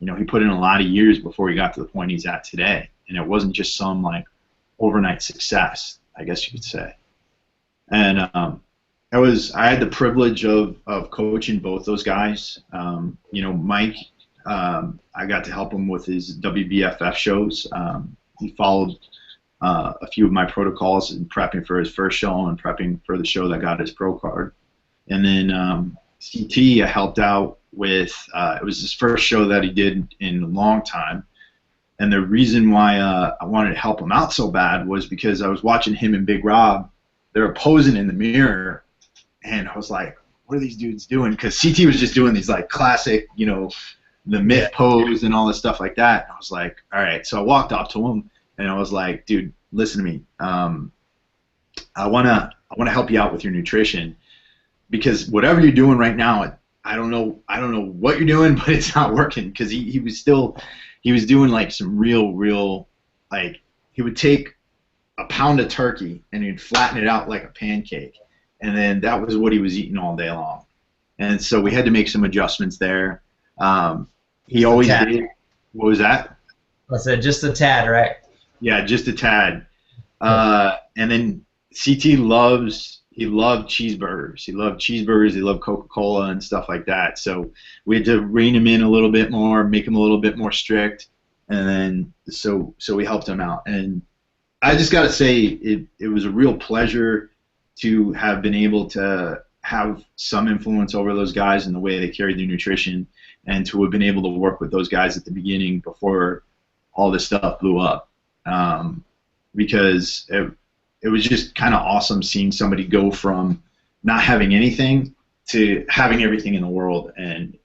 [SPEAKER 3] you know, he put in a lot of years before he got to the point he's at today. And it wasn't just some like overnight success, I guess you could say. And I had the privilege of coaching both those guys. You know, Mike, I got to help him with his WBFF shows. He followed a few of my protocols in prepping for his first show and prepping for the show that got his pro card. And then CT, I helped out with, it was his first show that he did in a long time. And the reason why I wanted to help him out so bad was because I was watching him and Big Rob. They were posing in the mirror, and I was like, what are these dudes doing? Because CT was just doing these like classic, you know, the myth pose and all this stuff like that. And I was like, all right. So I walked up to him and I was like, dude, listen to me. I wanna help you out with your nutrition, because whatever you're doing right now, I don't know what you're doing, but it's not working. Because he was doing like some real like, he would take a pound of turkey and he'd flatten it out like a pancake. And then that was what he was eating all day long. And so we had to make some adjustments there. He always did. What was that?
[SPEAKER 2] I said just a tad, right?
[SPEAKER 3] Yeah, just a tad. And then CT loved cheeseburgers. He loved cheeseburgers. He loved Coca-Cola and stuff like that. So we had to rein him in a little bit more, make him a little bit more strict. And then so we helped him out. And I just got to say, it was a real pleasure to have been able to have some influence over those guys and the way they carried their nutrition, and to have been able to work with those guys at the beginning before all this stuff blew up. Because it was just kind of awesome seeing somebody go from not having anything to having everything in the world. And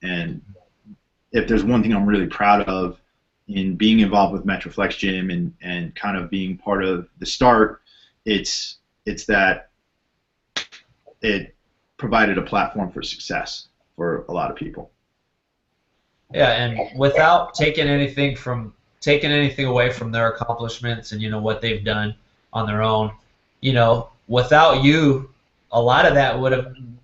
[SPEAKER 3] if there's one thing I'm really proud of in being involved with Metroflex Gym and kind of being part of the start, it's that it provided a platform for success for a lot of people.
[SPEAKER 2] Yeah, and without taking anything away from their accomplishments and, you know, what they've done on their own, you know, without you, a lot of that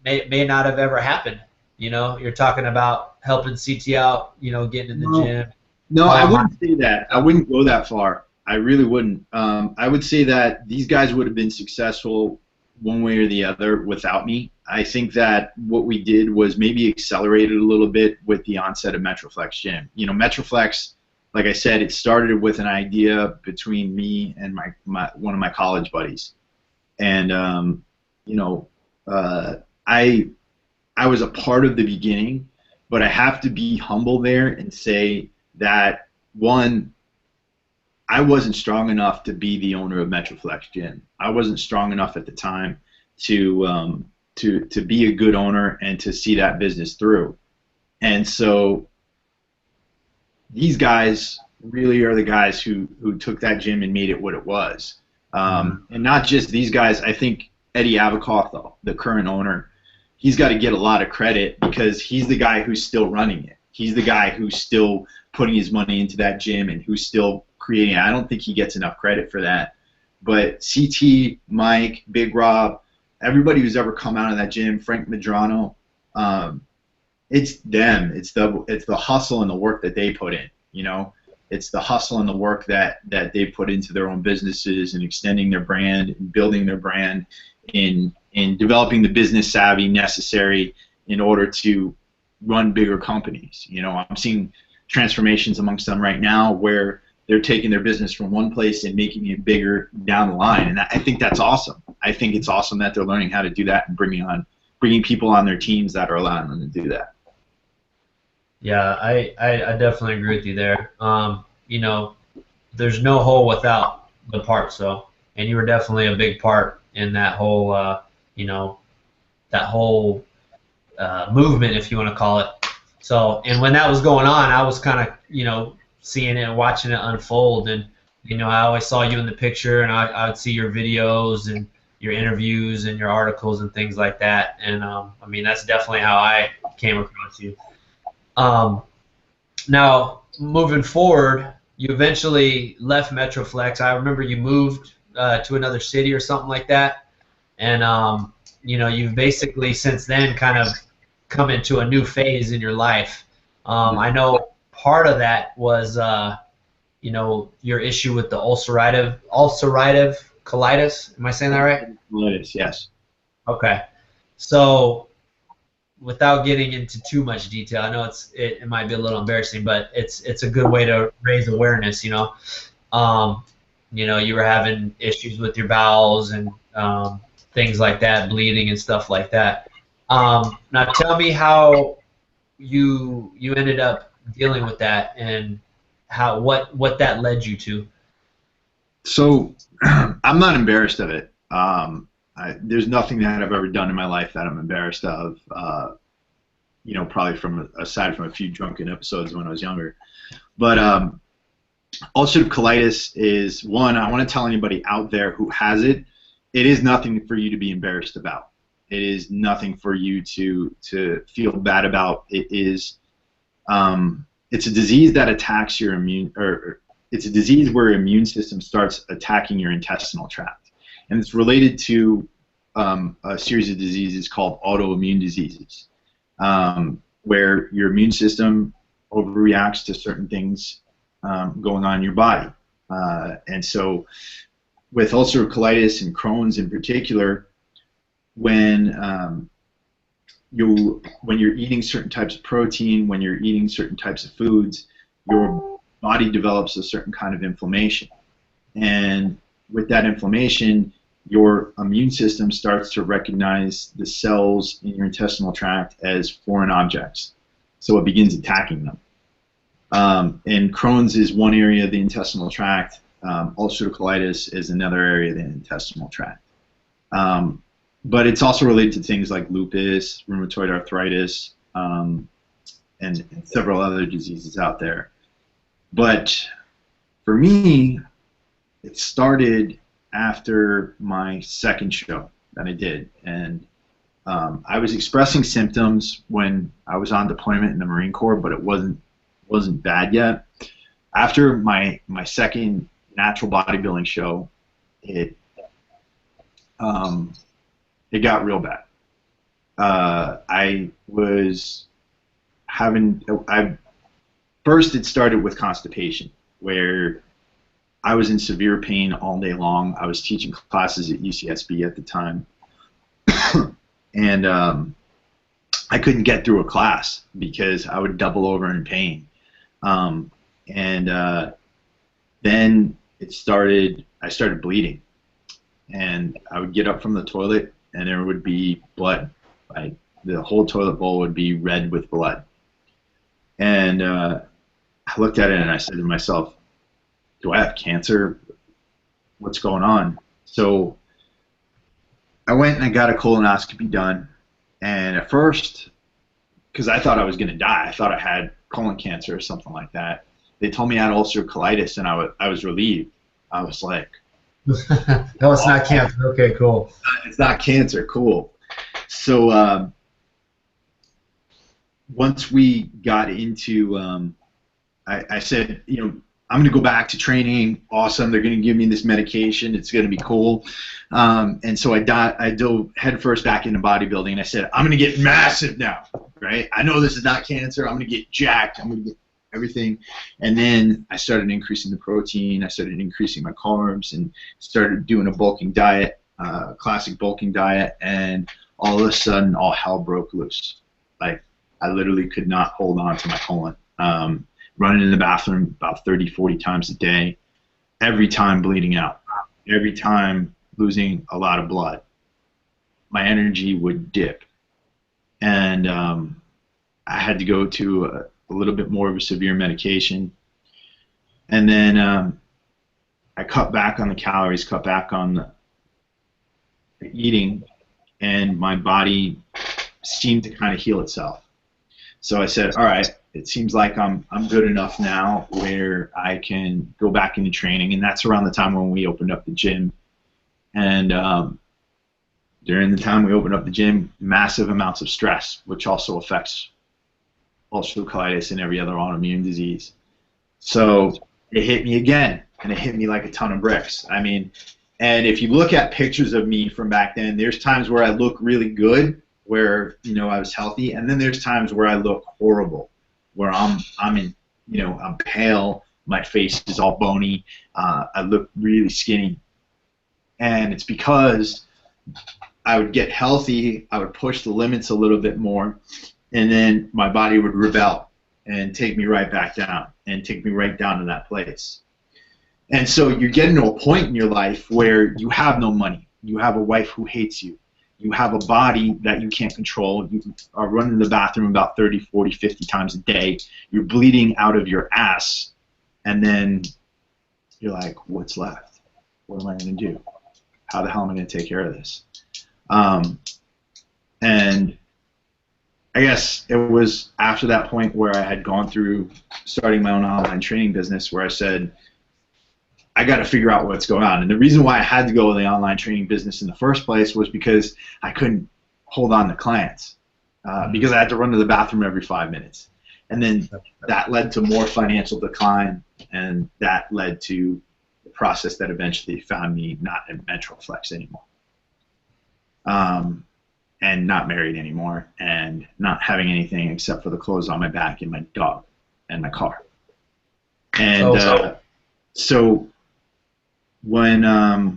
[SPEAKER 2] may not have ever happened. You know, you're talking about helping CT out, you know, getting in the gym.
[SPEAKER 3] No, I wouldn't say that. I wouldn't go that far. I really wouldn't. I would say that these guys would have been successful one way or the other without me. I think that what we did was maybe accelerated a little bit with the onset of Metroflex Gym. You know, Metroflex, like I said, it started with an idea between me and one of my college buddies. And, you know, I was a part of the beginning, but I have to be humble there and say that, one, I wasn't strong enough to be the owner of Metroflex Gym. I wasn't strong enough at the time to be a good owner and to see that business through. And so these guys really are the guys who took that gym and made it what it was. And not just these guys. I think Eddie Avakoff, the current owner, he's got to get a lot of credit because he's the guy who's still running it. He's the guy who's still putting his money into that gym and who's still creating it. I don't think he gets enough credit for that. But CT, Mike, Big Rob, everybody who's ever come out of that gym, Frank Medrano, it's them. It's the hustle and the work that they put in. You know, it's the hustle and the work that they put into their own businesses and extending their brand and building their brand in developing the business savvy necessary in order to run bigger companies. You know, I'm seeing transformations amongst them right now where they're taking their business from one place and making it bigger down the line, and I think that's awesome. I think it's awesome that they're learning how to do that and bringing people on their teams that are allowing them to do that.
[SPEAKER 2] Yeah, I definitely agree with you there. You know, there's no whole without the part, so, and you were definitely a big part in that whole, you know, that whole movement, if you want to call it. So, and when that was going on, I was kind of, you know, seeing it and watching it unfold, and, you know, I always saw you in the picture, and I would see your videos and your interviews and your articles and things like that, and I mean, that's definitely how I came across you. Now, moving forward, you eventually left Metroflex. I remember you moved to another city or something like that, and you know, you've basically since then kind of come into a new phase in your life. I know part of that was, you know, your issue with the ulcerative colitis. Am I saying that right?
[SPEAKER 3] Colitis, yes.
[SPEAKER 2] Okay. So, without getting into too much detail, I know it might be a little embarrassing, but it's a good way to raise awareness. You know, you were having issues with your bowels and things like that, bleeding and stuff like that. Now, tell me how you ended up dealing with that and what that led you to.
[SPEAKER 3] So, I'm not embarrassed of it. There's nothing that I've ever done in my life that I'm embarrassed of, you know, probably aside from a few drunken episodes when I was younger. But ulcerative colitis is one, I want to tell anybody out there who has it, it is nothing for you to be embarrassed about. It is nothing for you to feel bad about. It is, it's a disease that attacks your it's a disease where your immune system starts attacking your intestinal tract. And it's related to a series of diseases called autoimmune diseases, where your immune system overreacts to certain things going on in your body. And so with ulcerative colitis and Crohn's in particular, when you're eating certain types of protein, when you're eating certain types of foods, your body develops a certain kind of inflammation. And with that inflammation, your immune system starts to recognize the cells in your intestinal tract as foreign objects. So it begins attacking them. And Crohn's is one area of the intestinal tract. Ulcerative colitis is another area of the intestinal tract. But it's also related to things like lupus, rheumatoid arthritis, and several other diseases out there. But for me, it started after my second show that I did, and I was expressing symptoms when I was on deployment in the Marine Corps, but it wasn't bad yet. After my second natural bodybuilding show, it got real bad. First it started with constipation, where I was in severe pain all day long. I was teaching classes at UCSB at the time, and I couldn't get through a class because I would double over in pain. Then I started bleeding, and I would get up from the toilet and there would be blood. Like the whole toilet bowl would be red with blood. And I looked at it and I said to myself, do I have cancer? What's going on? So I went and I got a colonoscopy done, and at first, because I thought I was going to die, I thought I had colon cancer or something like that. They told me I had ulcerative colitis, and I was relieved. I was like,
[SPEAKER 2] no, it's not cancer. Okay, cool.
[SPEAKER 3] It's not cancer. Cool. So once we got into, I said, you know, I'm going to go back to training. Awesome. They're going to give me this medication. It's going to be cool. And so I dove headfirst back into bodybuilding. And I said, I'm going to get massive now, right? I know this is not cancer. I'm going to get jacked. I'm going to get everything. And then I started increasing the protein. I started increasing my carbs and started doing a bulking diet, classic bulking diet. And all of a sudden, all hell broke loose. Like, I literally could not hold on to my colon. Running in the bathroom about 30, 40 times a day, every time bleeding out, every time losing a lot of blood. My energy would dip. And I had to go to a little bit more of a severe medication. And then I cut back on the calories, cut back on the eating, and my body seemed to kind of heal itself. So I said, all right, it seems like I'm good enough now where I can go back into training. And that's around the time when we opened up the gym. And during the time we opened up the gym, massive amounts of stress, which also affects ulcerative colitis and every other autoimmune disease. So it hit me again, and it hit me like a ton of bricks. I mean, and if you look at pictures of me from back then, there's times where I look really good, where, you know, I was healthy, and then there's times where I look horrible, where I'm pale, my face is all bony, I look really skinny. And it's because I would get healthy, I would push the limits a little bit more, and then my body would rebel and take me right back down and take me right down to that place. And so you're getting to a point in your life where you have no money, you have a wife who hates you, you have a body that you can't control, you are running to the bathroom about 30, 40, 50 times a day, you're bleeding out of your ass, and then you're like, what's left? What am I going to do? How the hell am I going to take care of this? And I guess it was after that point where I had gone through starting my own online training business where I said, I got to figure out what's going on. And the reason why I had to go in the online training business in the first place was because I couldn't hold on to clients because I had to run to the bathroom every 5 minutes. And then that led to more financial decline, and that led to the process that eventually found me not at Metroflex anymore, and not married anymore, and not having anything except for the clothes on my back and my dog and my car. And so when I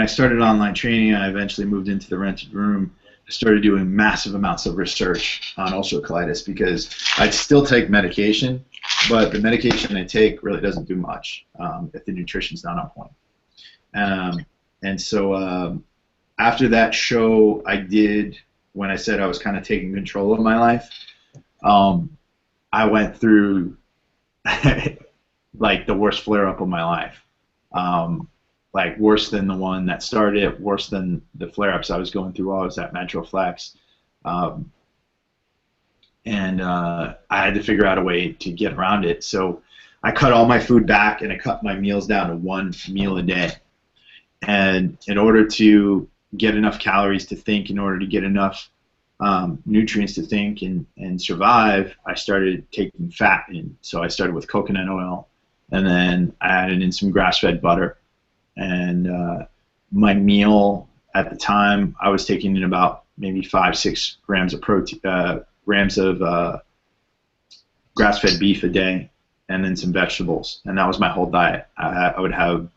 [SPEAKER 3] started online training, I eventually moved into the rented room. I started doing massive amounts of research on ulcerative colitis because I'd still take medication, but the medication I take really doesn't do much if the nutrition's not on point. And so after that show I did, when I said I was kind of taking control of my life, I went through like the worst flare-up of my life. Like worse than the one that started it, worse than the flare-ups I was going through while I was at Metroflex. And I had to figure out a way to get around it. So I cut all my food back, and I cut my meals down to 1 meal a day. And in order to get enough calories to think, in order to get enough nutrients to think and survive, I started taking fat in. So I started with coconut oil, and then I added in some grass-fed butter. And my meal at the time, I was taking in about maybe 5-6 grams of protein, grams of grass-fed beef a day, and then some vegetables. And that was my whole diet. I would have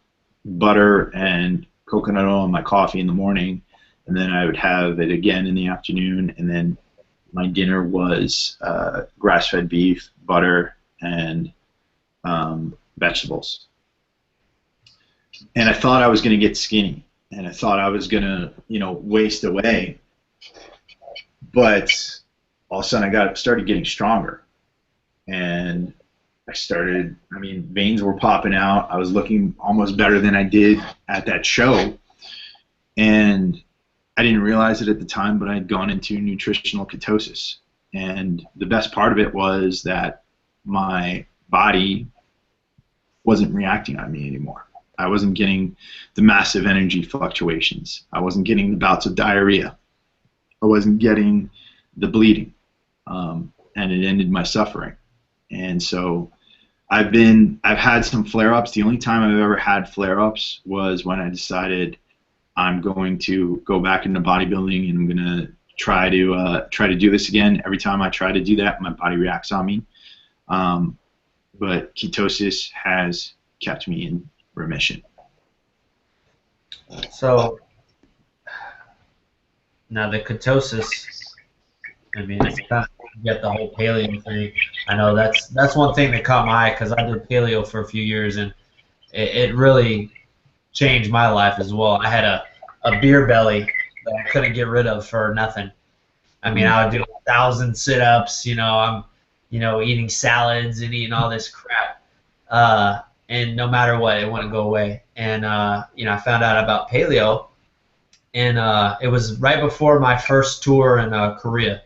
[SPEAKER 3] butter and coconut oil in my coffee in the morning, and then I would have it again in the afternoon, and then my dinner was grass-fed beef, butter, and vegetables. And I thought I was going to get skinny, and I thought I was going to, waste away. But all of a sudden I started getting stronger, and veins were popping out. I was looking almost better than I did at that show, and I didn't realize it at the time, but I had gone into nutritional ketosis. And the best part of it was that my body wasn't reacting on me anymore. I wasn't getting the massive energy fluctuations. I wasn't getting the bouts of diarrhea. I wasn't getting the bleeding, and it ended my suffering. And so I've had some flare-ups. The only time I've ever had flare-ups was when I decided I'm going to go back into bodybuilding, and I'm going to try to do this again. Every time I try to do that, my body reacts on me. But ketosis has kept me in remission.
[SPEAKER 2] So now the ketosis, I mean, it's kind of, you get the whole paleo thing. I know that's one thing that caught my eye because I did paleo for a few years, and it really changed my life as well. I had a beer belly that I couldn't get rid of for nothing. I mean, I would do 1,000 sit-ups. I'm, eating salads and eating all this crap, and no matter what, it wouldn't go away. And I found out about paleo, and it was right before my first tour in Korea.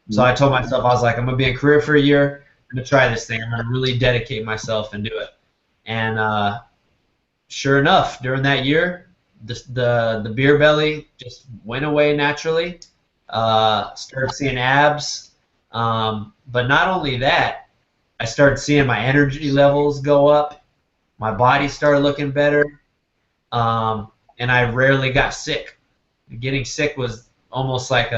[SPEAKER 2] So I told myself, I was like, I'm gonna be in Korea for a year. I'm gonna try this thing. I'm gonna really dedicate myself and do it. And sure enough, during that year, the beer belly just went away naturally. Started seeing abs, but not only that, I started seeing my energy levels go up. My body started looking better, and I rarely got sick. Getting sick was almost like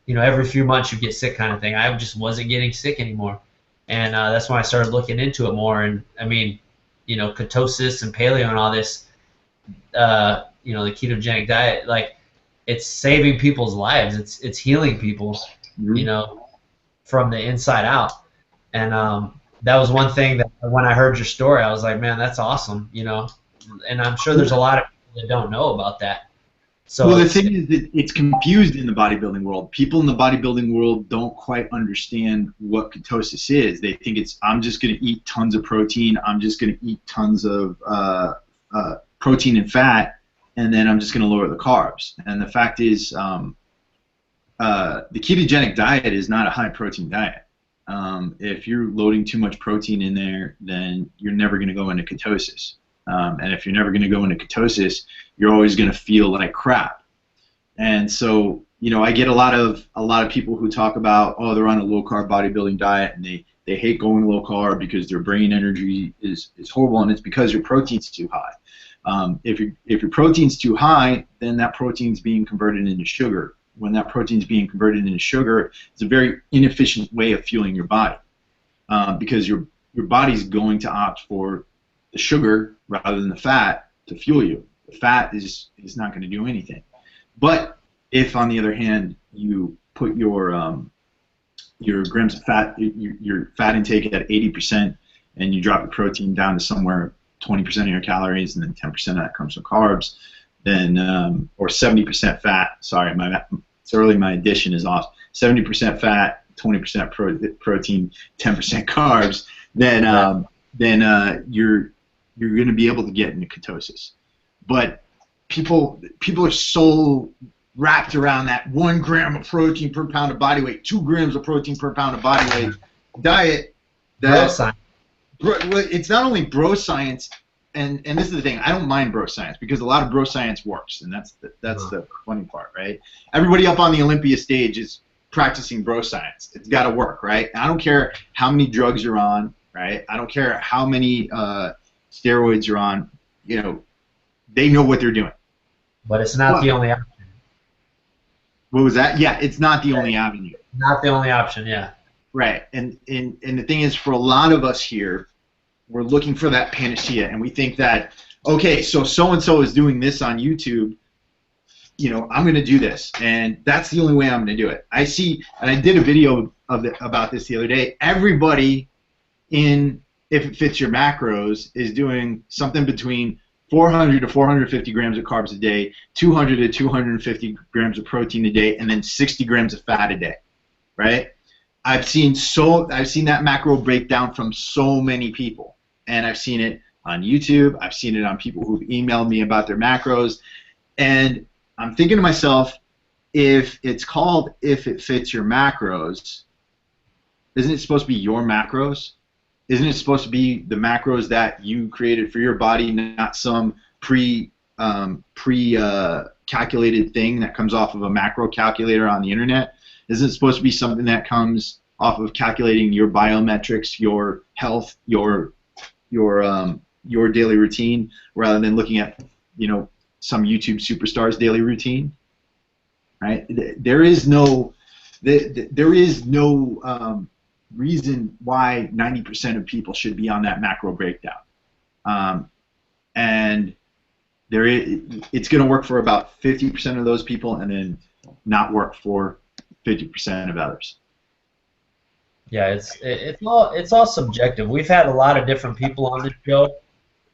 [SPEAKER 2] every few months you get sick kind of thing. I just wasn't getting sick anymore, and that's when I started looking into it more. And I mean, ketosis and paleo and all this, the ketogenic diet, like, it's saving people's lives. It's healing people, from the inside out. And that was one thing that when I heard your story, I was like, man, that's awesome, And I'm sure there's a lot of people that don't know about that. So
[SPEAKER 3] well, the thing is that it's confused in the bodybuilding world. People in the bodybuilding world don't quite understand what ketosis is. They think I'm just going to eat tons of protein. I'm just going to eat tons of protein and fat, and then I'm just going to lower the carbs. And the fact is, the ketogenic diet is not a high-protein diet. If you're loading too much protein in there, then you're never going to go into ketosis. And if you're never going to go into ketosis, you're always going to feel like crap. And so, I get a lot of people who talk about, oh, they're on a low-carb bodybuilding diet, and they hate going low carb because their brain energy is horrible, and it's because your protein's too high. If your protein's too high, then that protein's being converted into sugar. When that protein's being converted into sugar, it's a very inefficient way of fueling your body, because your body's going to opt for the sugar rather than the fat to fuel you. The fat is not going to do anything. But if, on the other hand, you put your grams of fat, your fat intake at 80%, and you drop your protein down to somewhere 20% of your calories, and then 10% of that comes from carbs, then or 70% fat. Sorry, my addition is off. 70% fat, 20% protein, 10% carbs. Then you're going to be able to get into ketosis. But people are so wrapped around that 1 gram of protein per pound of body weight, 2 grams of protein per pound of body weight diet. That it's not only bro science, and this is the thing. I don't mind bro science because a lot of bro science works, and that's the funny part, right? Everybody up on the Olympia stage is practicing bro science. It's got to work, right? And I don't care how many drugs you're on, right? I don't care how many steroids you're on. They know what they're doing.
[SPEAKER 2] But it's not the only option.
[SPEAKER 3] What was that? Yeah, it's not the only avenue.
[SPEAKER 2] Not the only option, yeah.
[SPEAKER 3] Right, and the thing is, for a lot of us here, we're looking for that panacea, and we think that, okay, so and so is doing this on YouTube, I'm going to do this, and that's the only way I'm going to do it. I see, and I did a video about this the other day. Everybody in If It Fits Your Macros is doing something between 400 to 450 grams of carbs a day, 200 to 250 grams of protein a day, and then 60 grams of fat a day, right? I've seen that macro breakdown from so many people, and I've seen it on YouTube. I've seen it on people who've emailed me about their macros, and I'm thinking to myself, if it's called If It Fits Your Macros, isn't it supposed to be your macros? Isn't it supposed to be the macros that you created for your body, not some calculated thing that comes off of a macro calculator on the internet? Isn't it supposed to be something that comes off of calculating your biometrics, your health, your daily routine, rather than looking at, you know, some YouTube superstar's daily routine? Right? There is no reason why 90% of people should be on that macro breakdown. And it's going to work for about 50% of those people, and then not work for 50% of others.
[SPEAKER 2] Yeah, it's all subjective. We've had a lot of different people on this show.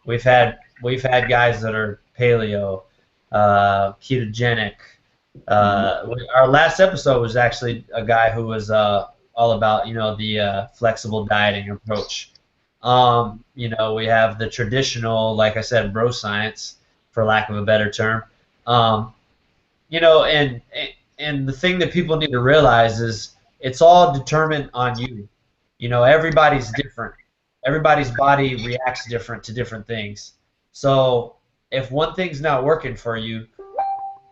[SPEAKER 2] We've had guys that are paleo, ketogenic. Our last episode was actually a guy who was all about, you know, the flexible dieting approach. You know, we have the traditional, like I said, bro science, for lack of a better term. You know, and the thing that people need to realize is it's all determined on you. You know, everybody's different. Everybody's body reacts different to different things. So if one thing's not working for you,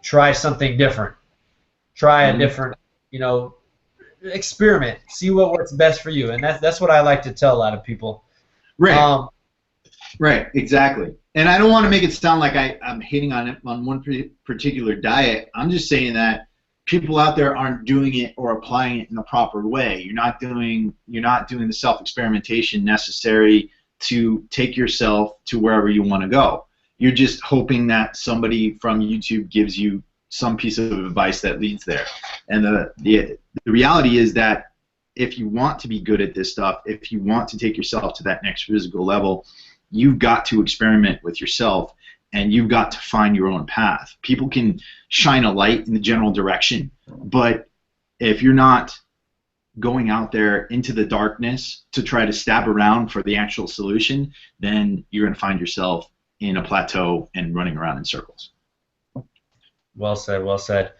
[SPEAKER 2] try something different. Try a different, you know, experiment. See what works best for you. And that's what I like to tell a lot of people.
[SPEAKER 3] Right. Right, exactly. And I don't want to make it sound like I'm hating on one particular diet. I'm just saying that people out there aren't doing it or applying it in the proper way. You're not doing the self-experimentation necessary to take yourself to wherever you want to go. You're just hoping that somebody from YouTube gives you some piece of advice that leads there. And the reality is that if you want to be good at this stuff, if you want to take yourself to that next physical level, you've got to experiment with yourself, and you've got to find your own path. People can shine a light in the general direction, but if you're not going out there into the darkness to try to stab around for the actual solution, then you're going to find yourself in a plateau and running around in circles.
[SPEAKER 2] Well said, well said.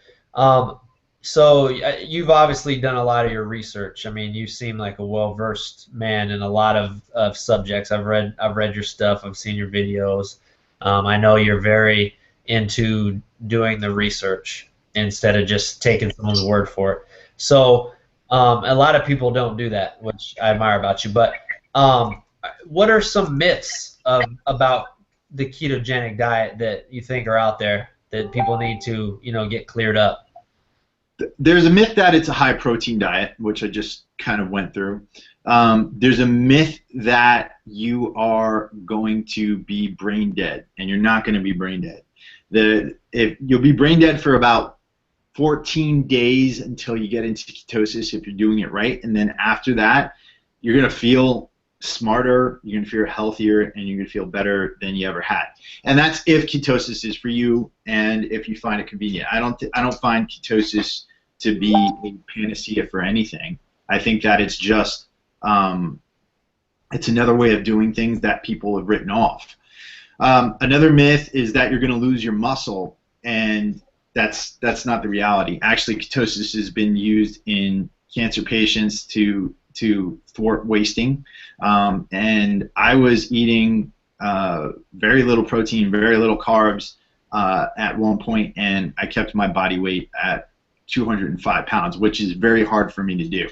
[SPEAKER 2] So you've obviously done a lot of your research. I mean, you seem like a well-versed man in a lot of subjects. I've read your stuff. I've seen your videos. I know you're very into doing the research instead of just taking someone's word for it. So a lot of people don't do that, which I admire about you. But what are some myths about the ketogenic diet that you think are out there that people need to, you know, get cleared up?
[SPEAKER 3] There's a myth that it's a high-protein diet, which I just kind of went through. There's a myth that you are going to be brain dead, and you're not going to be brain dead. You'll be brain dead for about 14 days until you get into ketosis if you're doing it right, and then after that, you're going to feel smarter, you're going to feel healthier, and you're going to feel better than you ever had. And that's if ketosis is for you and if you find it convenient. I don't find ketosis to be a panacea for anything. I think that it's just it's another way of doing things that people have written off. Another myth is that you're going to lose your muscle, and that's not the reality. Actually, ketosis has been used in cancer patients to thwart wasting, and I was eating very little protein, very little carbs at one point, and I kept my body weight at 205 pounds, which is very hard for me to do.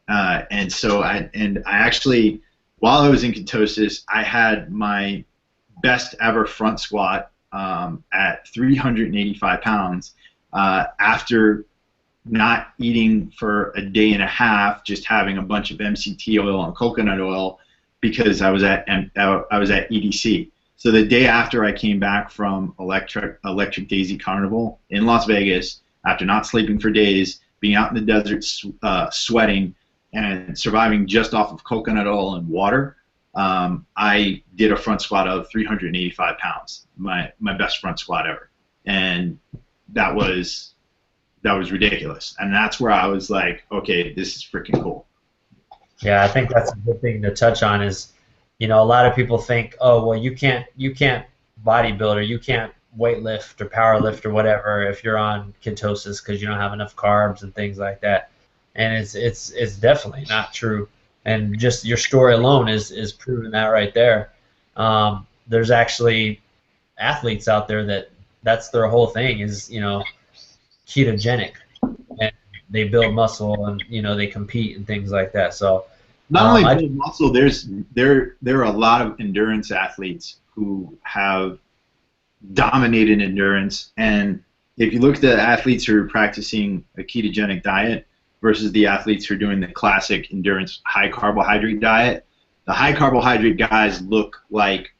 [SPEAKER 3] And so I actually, while I was in ketosis, I had my best ever front squat at 385 pounds after not eating for a day and a half, just having a bunch of MCT oil and coconut oil because I was at EDC. So the day after I came back from Electric Daisy Carnival in Las Vegas, after not sleeping for days, being out in the desert, sweating, and surviving just off of coconut oil and water, I did a front squat of 385 pounds, my best front squat ever, and that was ridiculous. And that's where I was like, okay, this is freaking cool.
[SPEAKER 2] Yeah, I think that's a good thing to touch on is, you know, a lot of people think, oh, well, you can't bodybuild or you can't weightlift or power lift or whatever if you're on ketosis because you don't have enough carbs and things like that. And it's definitely not true. And just your story alone is proving that right there. There's actually athletes out there that's their whole thing is, you know, ketogenic. they build muscle and they compete and things like that. So
[SPEAKER 3] not only build muscle, there are a lot of endurance athletes who have dominated endurance, and if you look at the athletes who are practicing a ketogenic diet versus the athletes who are doing the classic endurance high carbohydrate diet, the high carbohydrate guys look like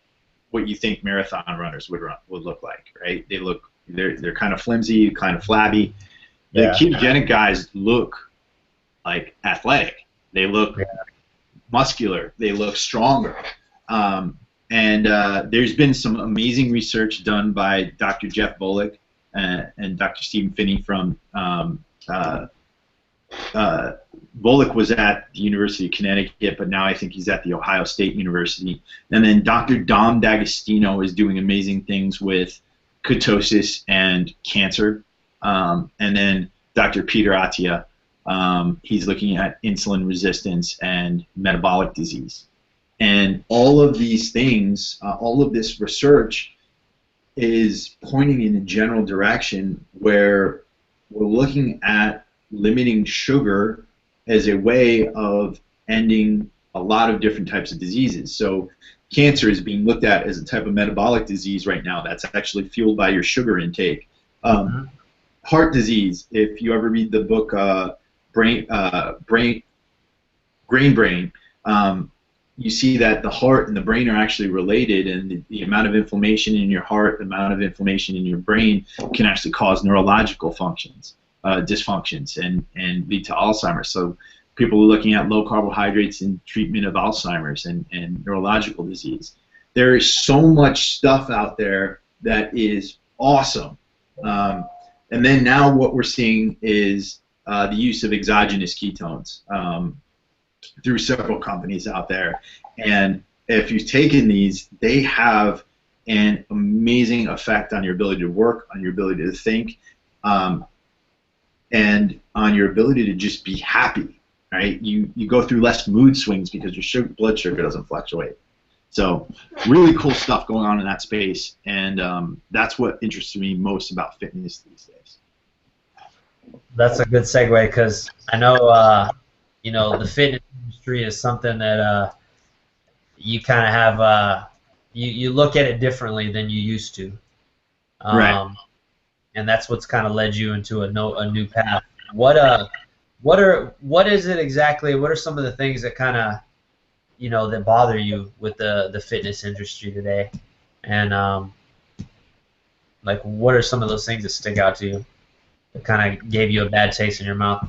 [SPEAKER 3] what you think marathon runners would look like, right? They're kind of flimsy, kind of flabby. The ketogenic guys look like athletic. They look muscular. They look stronger. And there's been some amazing research done by Dr. Jeff Volek and Dr. Stephen Finney from Volek was at the University of Connecticut, but now I think he's at the Ohio State University. And then Dr. Dom D'Agostino is doing amazing things with ketosis and cancer. And then Dr. Peter Attia, he's looking at insulin resistance and metabolic disease. And all of these things, all of this research is pointing in a general direction where we're looking at limiting sugar as a way of ending a lot of different types of diseases. So cancer is being looked at as a type of metabolic disease right now that's actually fueled by your sugar intake. Heart disease, if you ever read the book Grain Brain, you see that the heart and the brain are actually related, and the amount of inflammation in your heart, the amount of inflammation in your brain can actually cause neurological functions, dysfunctions, and lead to Alzheimer's. So people are looking at low carbohydrates in treatment of Alzheimer's and neurological disease. There is so much stuff out there that is awesome. And then now what we're seeing is the use of exogenous ketones through several companies out there. And if you've taken these, they have an amazing effect on your ability to work, on your ability to think, and on your ability to just be happy, right? You go through less mood swings because your blood sugar doesn't fluctuate. So really cool stuff going on in that space, and that's what interests me most about fitness these days.
[SPEAKER 2] That's a good segue, because I know the fitness industry is something that you kind of have you look at it differently than you used to,
[SPEAKER 3] Right.
[SPEAKER 2] And that's what's kind of led you into a new path. What is it exactly? What are some of the things that kind of that bother you with the fitness industry today, and like what are some of those things that stick out to you that kind of gave you a bad taste in your mouth?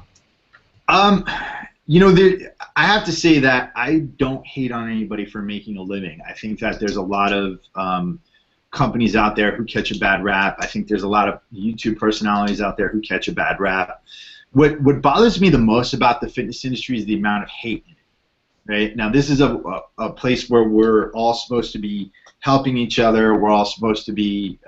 [SPEAKER 3] I have to say that I don't hate on anybody for making a living. I think that there's a lot of companies out there who catch a bad rap. I think there's a lot of YouTube personalities out there who catch a bad rap. What bothers me the most about the fitness industry is the amount of hate in it. Right? Now, this is a place where we're all supposed to be helping each other. We're all supposed to be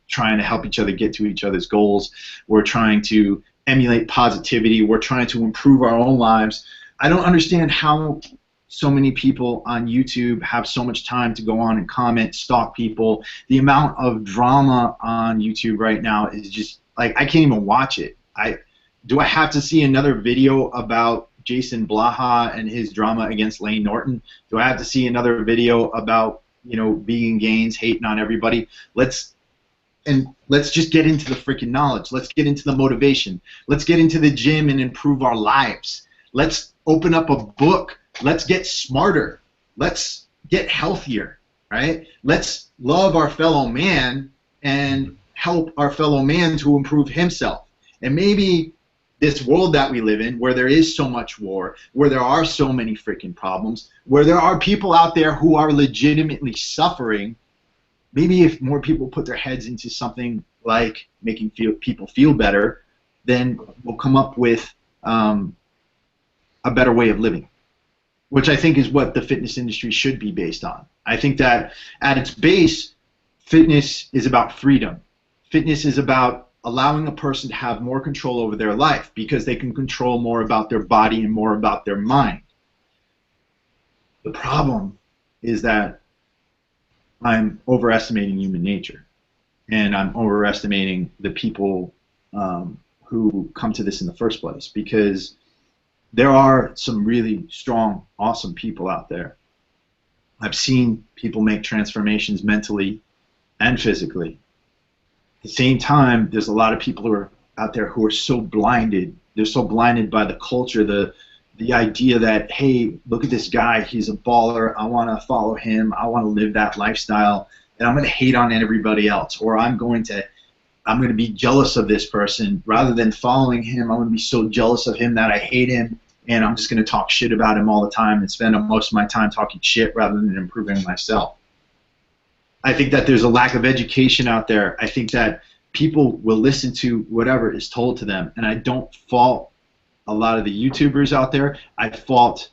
[SPEAKER 3] trying to help each other get to each other's goals. We're trying to emulate positivity. We're trying to improve our own lives. I don't understand how so many people on YouTube have so much time to go on and comment, stalk people. The amount of drama on YouTube right now is just, like, I can't even watch it. Do I have to see another video about Jason Blaha and his drama against Lane Norton? Do I have to see another video about, vegan gains, hating on everybody? Let's just get into the freaking knowledge. Let's get into the motivation. Let's get into the gym and improve our lives. Let's open up a book. Let's get smarter. Let's get healthier, right? Let's love our fellow man and help our fellow man to improve himself. And maybe this world that we live in, where there is so much war, where there are so many freaking problems, where there are people out there who are legitimately suffering, maybe if more people put their heads into something like making people feel better, then we'll come up with a better way of living, which I think is what the fitness industry should be based on. I think that at its base, fitness is about freedom. Fitness is about allowing a person to have more control over their life because they can control more about their body and more about their mind. The problem is that I'm overestimating human nature, and I'm overestimating the people who come to this in the first place, because there are some really strong, awesome people out there. I've seen people make transformations mentally and physically. At the same time, there's a lot of people who are out there who are so blinded. They're so blinded by the culture, the idea that, hey, look at this guy, he's a baller, I want to follow him, I want to live that lifestyle, and I'm going to hate on everybody else, or I'm going to be jealous of this person. Rather than following him, I'm going to be so jealous of him that I hate him, and I'm just going to talk shit about him all the time and spend most of my time talking shit rather than improving myself. I think that there's a lack of education out there. I think that people will listen to whatever is told to them, and I don't fault a lot of the YouTubers out there. I fault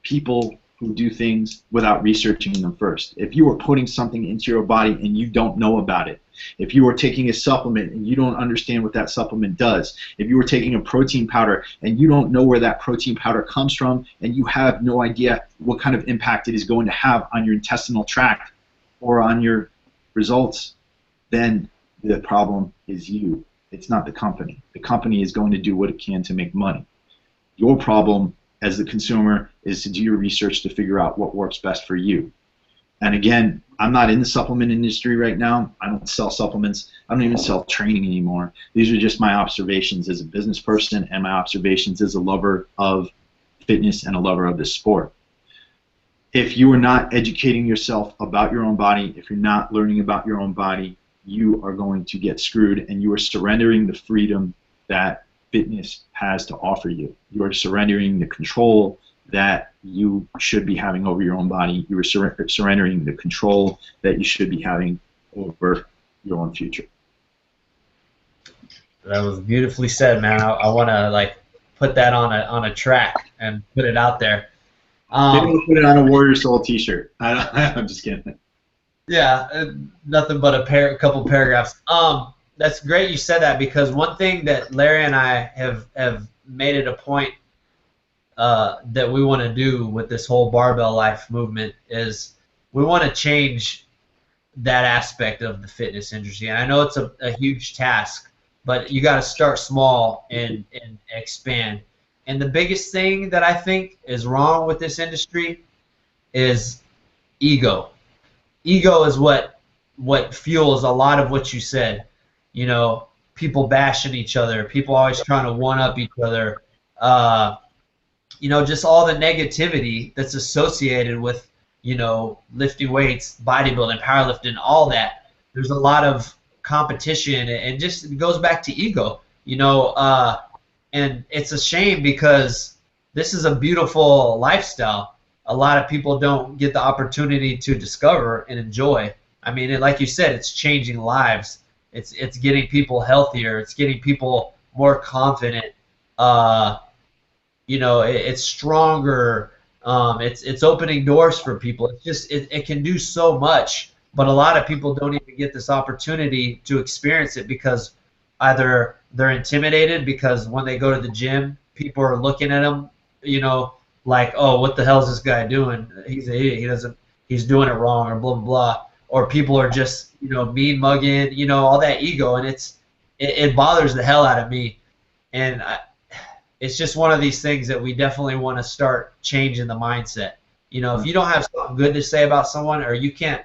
[SPEAKER 3] people who do things without researching them first. If you are putting something into your body and you don't know about it, if you are taking a supplement and you don't understand what that supplement does, if you are taking a protein powder and you don't know where that protein powder comes from and you have no idea what kind of impact it is going to have on your intestinal tract or on your results, then the problem is you. It's not the company. The company is going to do what it can to make money. Your problem as the consumer is to do your research to figure out what works best for you. And again, I'm not in the supplement industry right now. I don't sell supplements. I don't even sell training anymore. These are just my observations as a business person and my observations as a lover of fitness and a lover of this sport. If you are not educating yourself about your own body, if you're not learning about your own body, you are going to get screwed, and you are surrendering the freedom that fitness has to offer you. You are surrendering the control that you should be having over your own body. You are surrendering the control that you should be having over your own future.
[SPEAKER 2] That was beautifully said, man. I want to like put that on a track and put it out there.
[SPEAKER 3] Maybe we'll put it on a Warrior Soul T-shirt. I'm just kidding.
[SPEAKER 2] Yeah, nothing but a couple paragraphs. That's great you said that, because one thing that Larry and I have made it a point that we want to do with this whole barbell life movement is we want to change that aspect of the fitness industry. And I know it's a huge task, but you got to start small and expand. And the biggest thing that I think is wrong with this industry is ego. Ego is what fuels a lot of what you said. You know, people bashing each other, people always trying to one-up each other. You know, just all the negativity that's associated with, you know, lifting weights, bodybuilding, powerlifting, all that. There's a lot of competition, and just it goes back to ego. You know, and it's a shame because this is a beautiful lifestyle. A lot of people don't get the opportunity to discover and enjoy. I mean, like you said, it's changing lives. It's getting people healthier. It's getting people more confident. You know, it's stronger. It's opening doors for people. It's just it can do so much, but a lot of people don't even get this opportunity to experience it because either they're intimidated because when they go to the gym, people are looking at them, you know, like, oh, what the hell is this guy doing? He's an idiot. He's doing it wrong, or blah blah blah. Or people are just, you know, mean mugging, you know, all that ego, and it bothers the hell out of me. And it's just one of these things that we definitely want to start changing the mindset. You know, if you don't have something good to say about someone, or you can't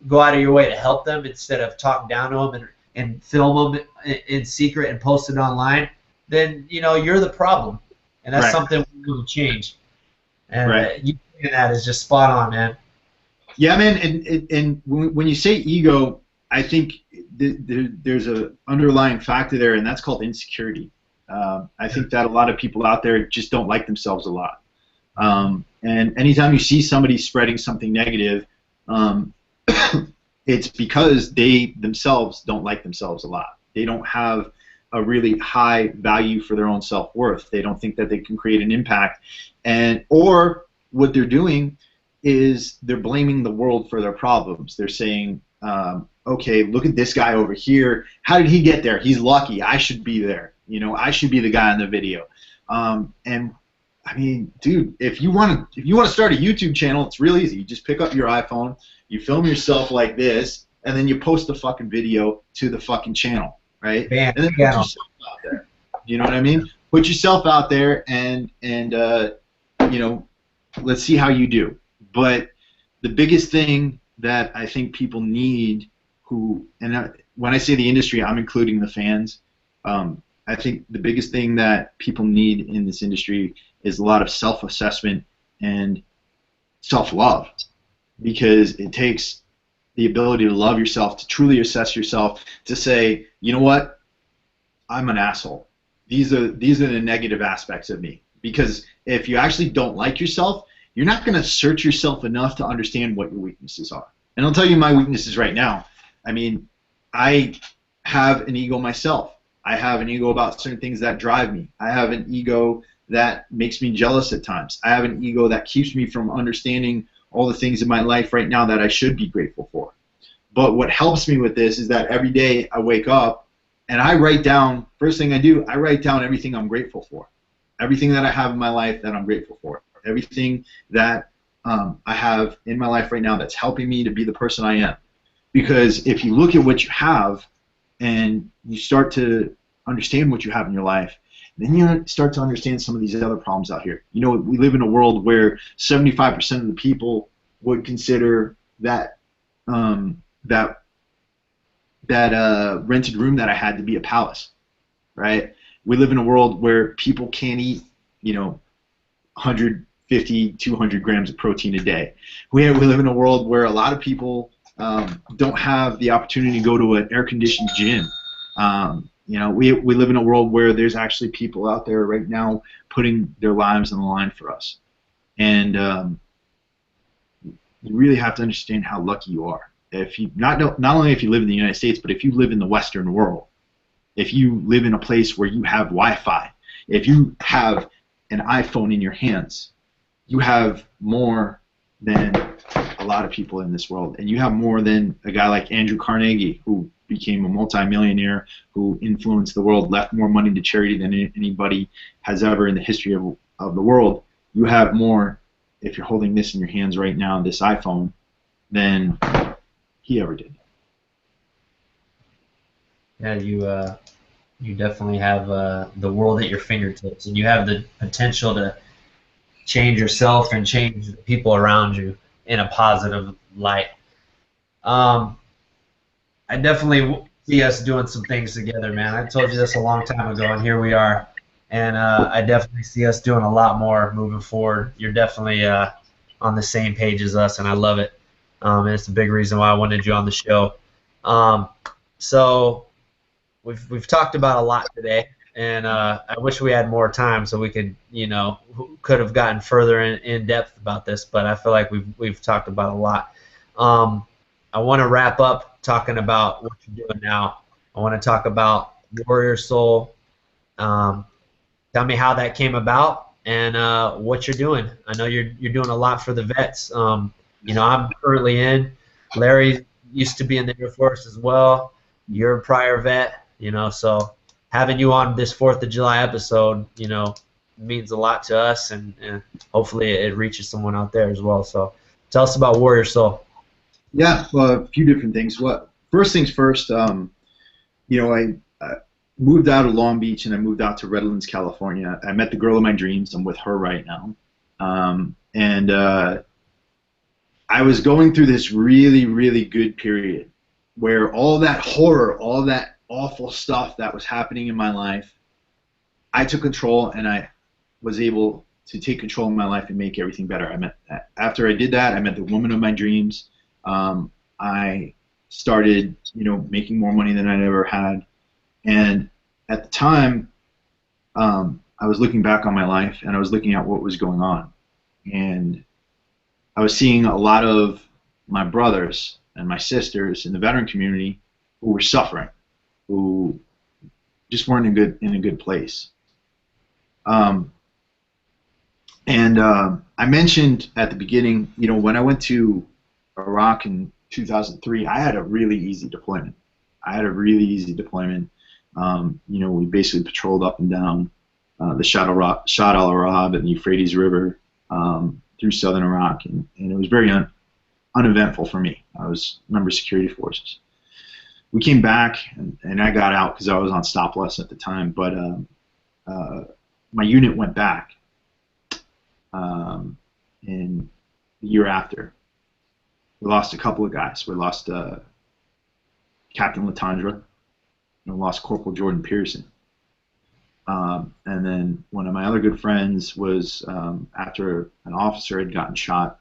[SPEAKER 2] go out of your way to help them instead of talking down to them and film them in secret and post it online, then, you know, you're the problem. And that's something we need to change. And you saying that is just spot on, man.
[SPEAKER 3] Yeah, man, and when you say ego, I think there's a underlying factor there, and that's called insecurity. I think that a lot of people out there just don't like themselves a lot. And anytime you see somebody spreading something negative, it's because they themselves don't like themselves a lot. They don't have a really high value for their own self-worth. They don't think that they can create an impact. Or what they're doing is they're blaming the world for their problems. They're saying, okay, look at this guy over here. How did he get there? He's lucky. I should be there. You know, I should be the guy in the video. And I mean, dude, if you want to start a YouTube channel, it's real easy. You just pick up your iPhone, you film yourself like this, and then you post the fucking video to the fucking channel, right?
[SPEAKER 2] Bam,
[SPEAKER 3] and then put yourself out there. You know what I mean? Put yourself out there and you know, let's see how you do. But the biggest thing that I think people need, when I say the industry, I'm including the fans. I think the biggest thing that people need in this industry is a lot of self-assessment and self-love, because it takes the ability to love yourself, to truly assess yourself, to say, you know what, I'm an asshole. These are the negative aspects of me. Because if you actually don't like yourself, you're not going to search yourself enough to understand what your weaknesses are. And I'll tell you my weaknesses right now. I mean, I have an ego myself. I have an ego about certain things that drive me. I have an ego that makes me jealous at times. I have an ego that keeps me from understanding all the things in my life right now that I should be grateful for. But what helps me with this is that every day I wake up and I write down, first thing I do, I write down everything I'm grateful for. Everything that I have in my life that I'm grateful for. Everything that I have in my life right now that's helping me to be the person I am. Because if you look at what you have and you start to understand what you have in your life, then you start to understand some of these other problems out here. You know, we live in a world where 75% of the people would consider that rented room that I had to be a palace, right? We live in a world where people can't eat, you know, 150, 200 grams of protein a day. We live in a world where a lot of people don't have the opportunity to go to an air-conditioned gym. You know, we live in a world where there's actually people out there right now putting their lives on the line for us. And you really have to understand how lucky you are. If you not only if you live in the United States, but if you live in the Western world, if you live in a place where you have Wi-Fi, if you have an iPhone in your hands, you have more than a lot of people in this world. And you have more than a guy like Andrew Carnegie, who became a multimillionaire, who influenced the world, left more money to charity than anybody has ever in the history of the world. You have more, if you're holding this in your hands right now, this iPhone, than he ever did.
[SPEAKER 2] Yeah, you definitely have the world at your fingertips, and you have the potential to change yourself and change the people around you in a positive light. I definitely see us doing some things together, man. I told you this a long time ago, and here we are. And I definitely see us doing a lot more moving forward. You're definitely on the same page as us, and I love it. And it's a big reason why I wanted you on the show. So we've talked about a lot today, and I wish we had more time so we could, you know, could have gotten further in depth about this. But I feel like we've talked about a lot. I want to wrap up talking about what you're doing now. I want to talk about Warrior Soul. Tell me how that came about and what you're doing. I know you're doing a lot for the vets. You know, I'm currently in. Larry used to be in the Air Force as well. You're a prior vet, you know, so having you on this 4th of July episode, you know, means a lot to us, and hopefully it reaches someone out there as well. So tell us about Warrior Soul.
[SPEAKER 3] Yeah, well, a few different things. First things first, you know, I moved out of Long Beach and I moved out to Redlands, California. I met the girl of my dreams. I'm with her right now. And I was going through this really, really good period where all that horror, all that awful stuff that was happening in my life, I took control, and I was able to take control of my life and make everything better. After I did that, I met the woman of my dreams. I started, you know, making more money than I'd ever had. And at the time, I was looking back on my life, and I was looking at what was going on. And I was seeing a lot of my brothers and my sisters in the veteran community who were suffering, who just weren't in a good place. I mentioned at the beginning, you know, when I went to Iraq in 2003, I had a really easy deployment. You know, we basically patrolled up and down the Shad al-Arab and the Euphrates River through southern Iraq, and it was very uneventful for me. I was a member of security forces. We came back, and I got out because I was on stop loss at the time, but my unit went back in the year after. We lost a couple of guys. We lost Captain Latondra, and we lost Corporal Jordan Pearson. And then one of my other good friends was, after an officer had gotten shot,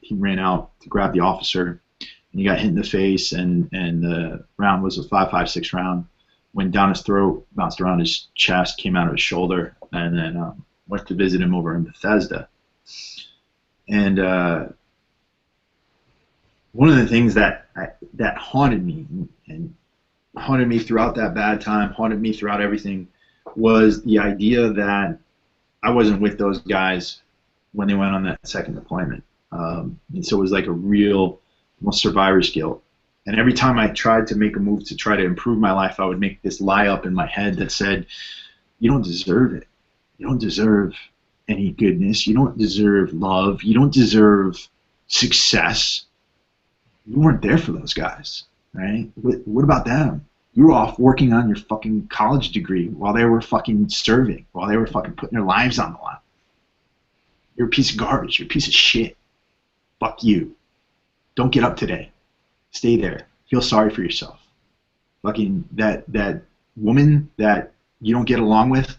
[SPEAKER 3] he ran out to grab the officer, and he got hit in the face, and the round was a .556 round. Went down his throat, bounced around his chest, came out of his shoulder, and then went to visit him over in Bethesda. And one of the things that haunted me, and haunted me throughout that bad time, haunted me throughout everything, was the idea that I wasn't with those guys when they went on that second deployment. And so it was like a real, almost survivor's guilt. And every time I tried to make a move to try to improve my life, I would make this lie up in my head that said, you don't deserve it. You don't deserve any goodness. You don't deserve love. You don't deserve success. You weren't there for those guys, right? What about them? You were off working on your fucking college degree while they were fucking serving, while they were fucking putting their lives on the line. You're a piece of garbage. You're a piece of shit. Fuck you. Don't get up today. Stay there. Feel sorry for yourself. Fucking that woman that you don't get along with,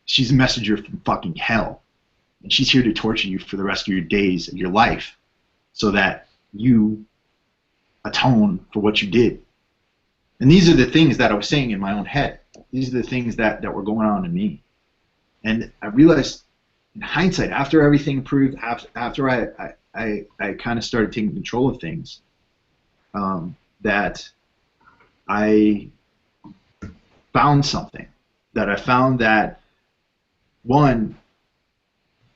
[SPEAKER 3] she's a messenger from fucking hell. And she's here to torture you for the rest of your days of your life so that you atone for what you did. And these are the things that I was saying in my own head. These are the things that were going on in me. And I realized in hindsight, after everything improved, after I kind of started taking control of things, that I found something. That I found that, one,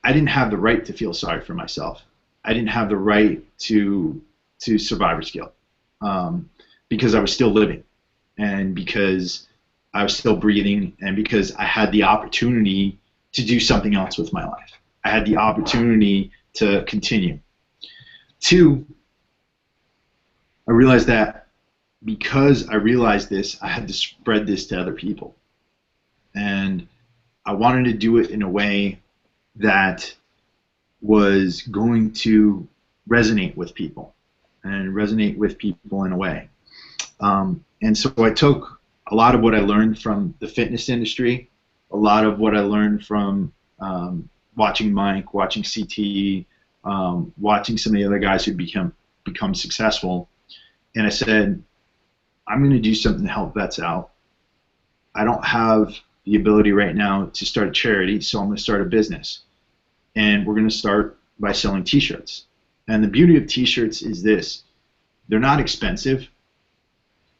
[SPEAKER 3] I didn't have the right to feel sorry for myself. I didn't have the right to survivor's guilt, because I was still living, and because I was still breathing, and because I had the opportunity to do something else with my life. I had the opportunity to continue. Two, I realized that because I realized this, I had to spread this to other people. And I wanted to do it in a way that was going to resonate with people, and resonate with people in a way. And so I took a lot of what I learned from the fitness industry, a lot of what I learned from watching Mike, watching CT, watching some of the other guys who become successful, and I said, I'm going to do something to help vets out. I don't have the ability right now to start a charity, so I'm going to start a business. And we're going to start by selling t-shirts. And the beauty of t-shirts is this: they're not expensive.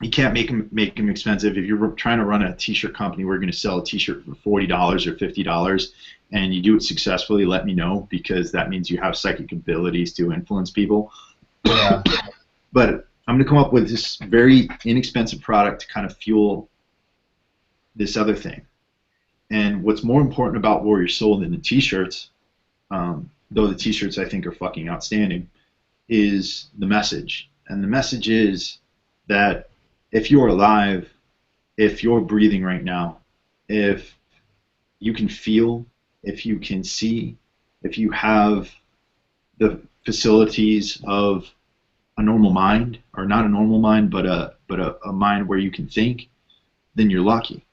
[SPEAKER 3] You can't make them expensive. If you're trying to run a t-shirt company, we're going to sell a t-shirt for $40 or $50, and you do it successfully, let me know, because that means you have psychic abilities to influence people.
[SPEAKER 2] Yeah.
[SPEAKER 3] But I'm going to come up with this very inexpensive product to kind of fuel this other thing. And what's more important about Warrior Soul than the t-shirts, though the t-shirts I think are fucking outstanding, is the message. And the message is that if you're alive, if you're breathing right now, if you can feel, if you can see, if you have the facilities of a normal mind, or not a normal mind, but a mind where you can think, then you're lucky.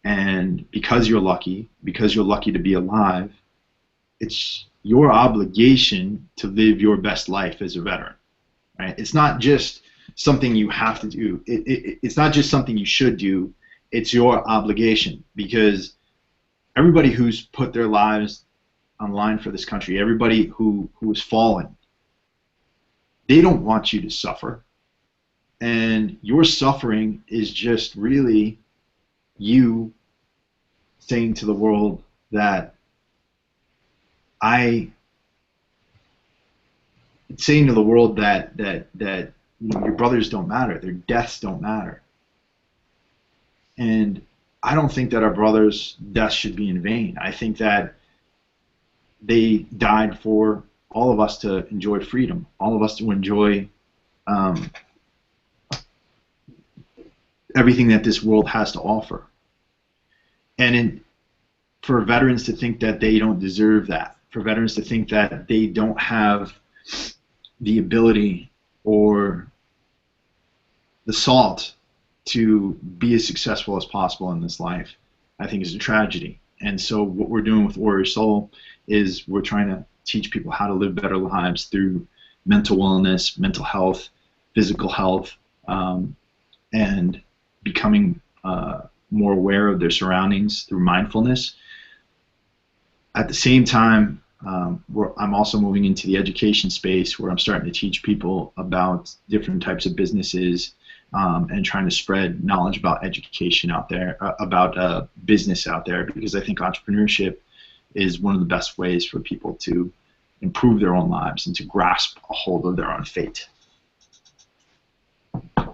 [SPEAKER 3] And because you're lucky to be alive, it's your obligation to live your best life as a veteran. Right? It's not just something you have to do. It's not just something you should do. It's your obligation, because everybody who's put their lives on the line for this country, everybody who has fallen, they don't want you to suffer. And your suffering is just really you saying to the world that saying to the world that you know, your brothers don't matter, their deaths don't matter. And I don't think that our brothers' deaths should be in vain. I think that they died for all of us to enjoy freedom, all of us to enjoy everything that this world has to offer. for veterans to think that they don't deserve that, for veterans to think that they don't have the ability or the salt to be as successful as possible in this life, I think is a tragedy. And so what we're doing with Warrior Soul is we're trying to teach people how to live better lives through mental wellness, mental health, physical health, and becoming more aware of their surroundings through mindfulness. At the same time, I'm also moving into the education space where I'm starting to teach people about different types of businesses and trying to spread knowledge about education out there, about business out there, because I think entrepreneurship is one of the best ways for people to improve their own lives and to grasp a hold of their own fate.
[SPEAKER 2] I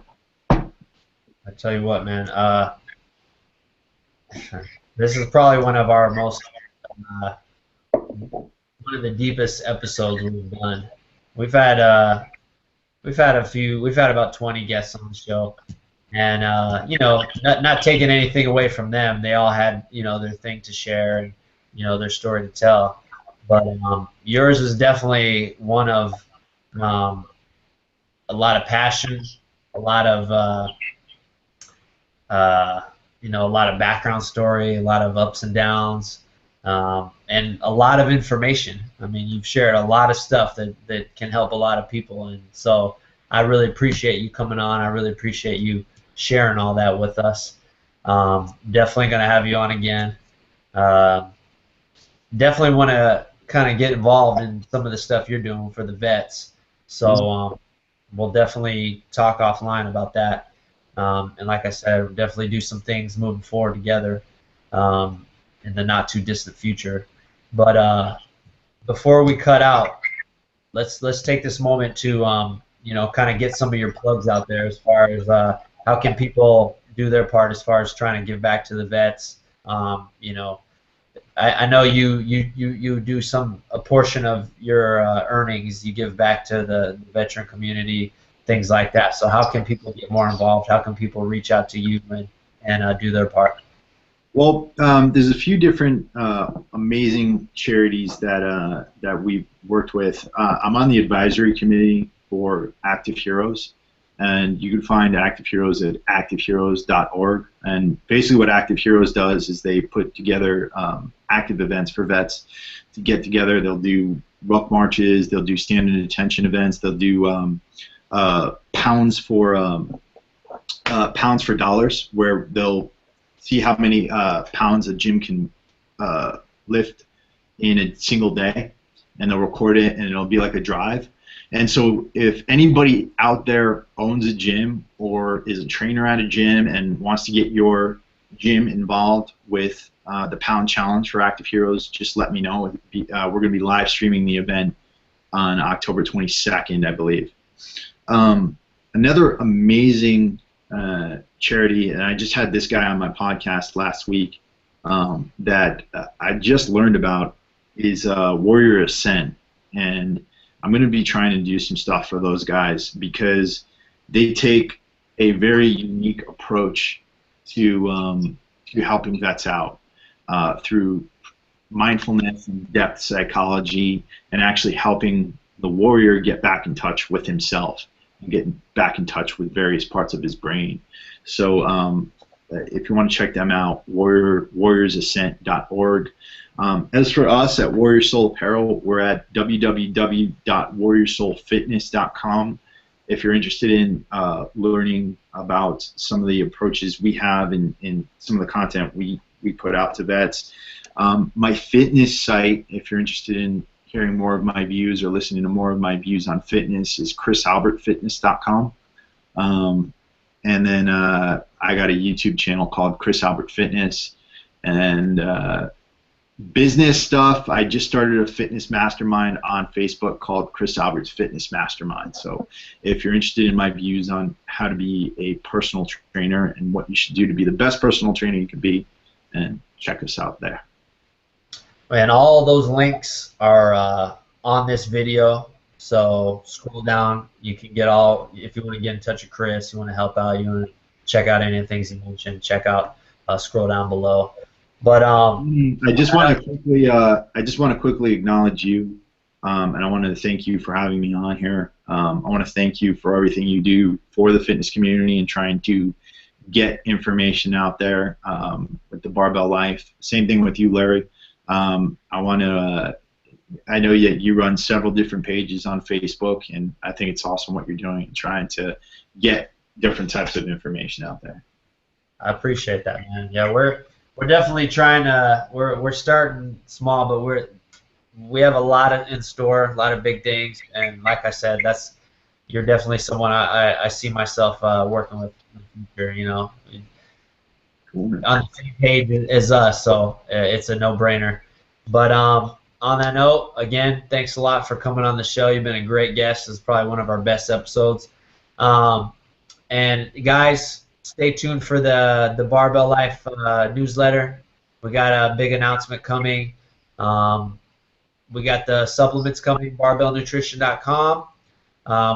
[SPEAKER 2] tell you what, man, this is probably one of our most, one of the deepest episodes we've done. We've had about 20 guests on the show, and you know, not taking anything away from them. They all had, you know, their thing to share and, you know, their story to tell. But yours is definitely one of a lot of passion, a lot of you know, a lot of background story, a lot of ups and downs, and a lot of information. I mean, you've shared a lot of stuff that can help a lot of people, and so I really appreciate you coming on. I really appreciate you sharing all that with us. Definitely going to have you on again. Definitely want to kind of get involved in some of the stuff you're doing for the vets. So we'll definitely talk offline about that. And like I said, we'll definitely do some things moving forward together in the not too distant future. But before we cut out, let's take this moment to you know, kind of get some of your plugs out there as far as how can people do their part as far as trying to give back to the vets. You know, I know you do a portion of your earnings you give back to the veteran community, things like that. So how can people get more involved? How can people reach out to you and do their part?
[SPEAKER 3] Well, there's a few different amazing charities that we've worked with. I'm on the advisory committee for Active Heroes, and you can find Active Heroes at activeheroes.org. And basically what Active Heroes does is they put together active events for vets to get together. They'll do ruck marches, they'll do stand and attention events, they'll do pounds for dollars, where they'll see how many pounds a gym can lift in a single day, and they'll record it, and it'll be like a drive. And so if anybody out there owns a gym or is a trainer at a gym and wants to get your gym involved with the Pound Challenge for Active Heroes, just let me know. We're going to be live streaming the event on October 22nd, I believe. Another amazing charity, and I just had this guy on my podcast last week that I just learned about, is Warrior Ascent. And I'm going to be trying to do some stuff for those guys because they take a very unique approach to helping vets out through mindfulness and depth psychology, and actually helping the warrior get back in touch with himself and get back in touch with various parts of his brain. So if you want to check them out, warriorsascent.org. As for us at Warrior Soul Apparel, we're at www.warriorsoulfitness.com. If you're interested in learning about some of the approaches we have in some of the content we put out to vets. My fitness site, if you're interested in hearing more of my views or listening to more of my views on fitness, is chrisalbertfitness.com. And then I got a YouTube channel called Chris Albert Fitness. And business stuff, I just started a fitness mastermind on Facebook called Chris Albert's Fitness Mastermind. So if you're interested in my views on how to be a personal trainer and what you should do to be the best personal trainer you can be, and check us out there.
[SPEAKER 2] And all those links are on this video. So scroll down. You can get all, if you want to get in touch with Chris, you want to help out, you want to check out any of the things he mentioned, check out, scroll down below. But
[SPEAKER 3] I just want to quickly acknowledge you, and I want to thank you for having me on here. I want to thank you for everything you do for the fitness community and trying to get information out there with the Barbell Life. Same thing with you, Larry. I know you run several different pages on Facebook, and I think it's awesome what you're doing, trying to get different types of information out there.
[SPEAKER 2] I appreciate that, man. Yeah, we're definitely trying to. We're starting small, but we have a lot in store, a lot of big things, and like I said, you're definitely someone I see myself working with in the future. You know,
[SPEAKER 3] Cool.
[SPEAKER 2] on the same page as us, so it's a no-brainer. But on that note, again, thanks a lot for coming on the show. You've been a great guest. This is probably one of our best episodes. And guys, stay tuned for the Barbell Life newsletter. We got a big announcement coming. We got the supplements coming, barbellnutrition.com.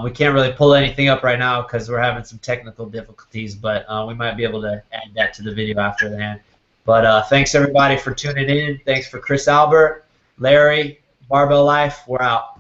[SPEAKER 2] We can't really pull anything up right now because we're having some technical difficulties, but we might be able to add that to the video after the hand. But thanks, everybody, for tuning in. Thanks for Chris Albert, Larry, Barbell Life. We're out.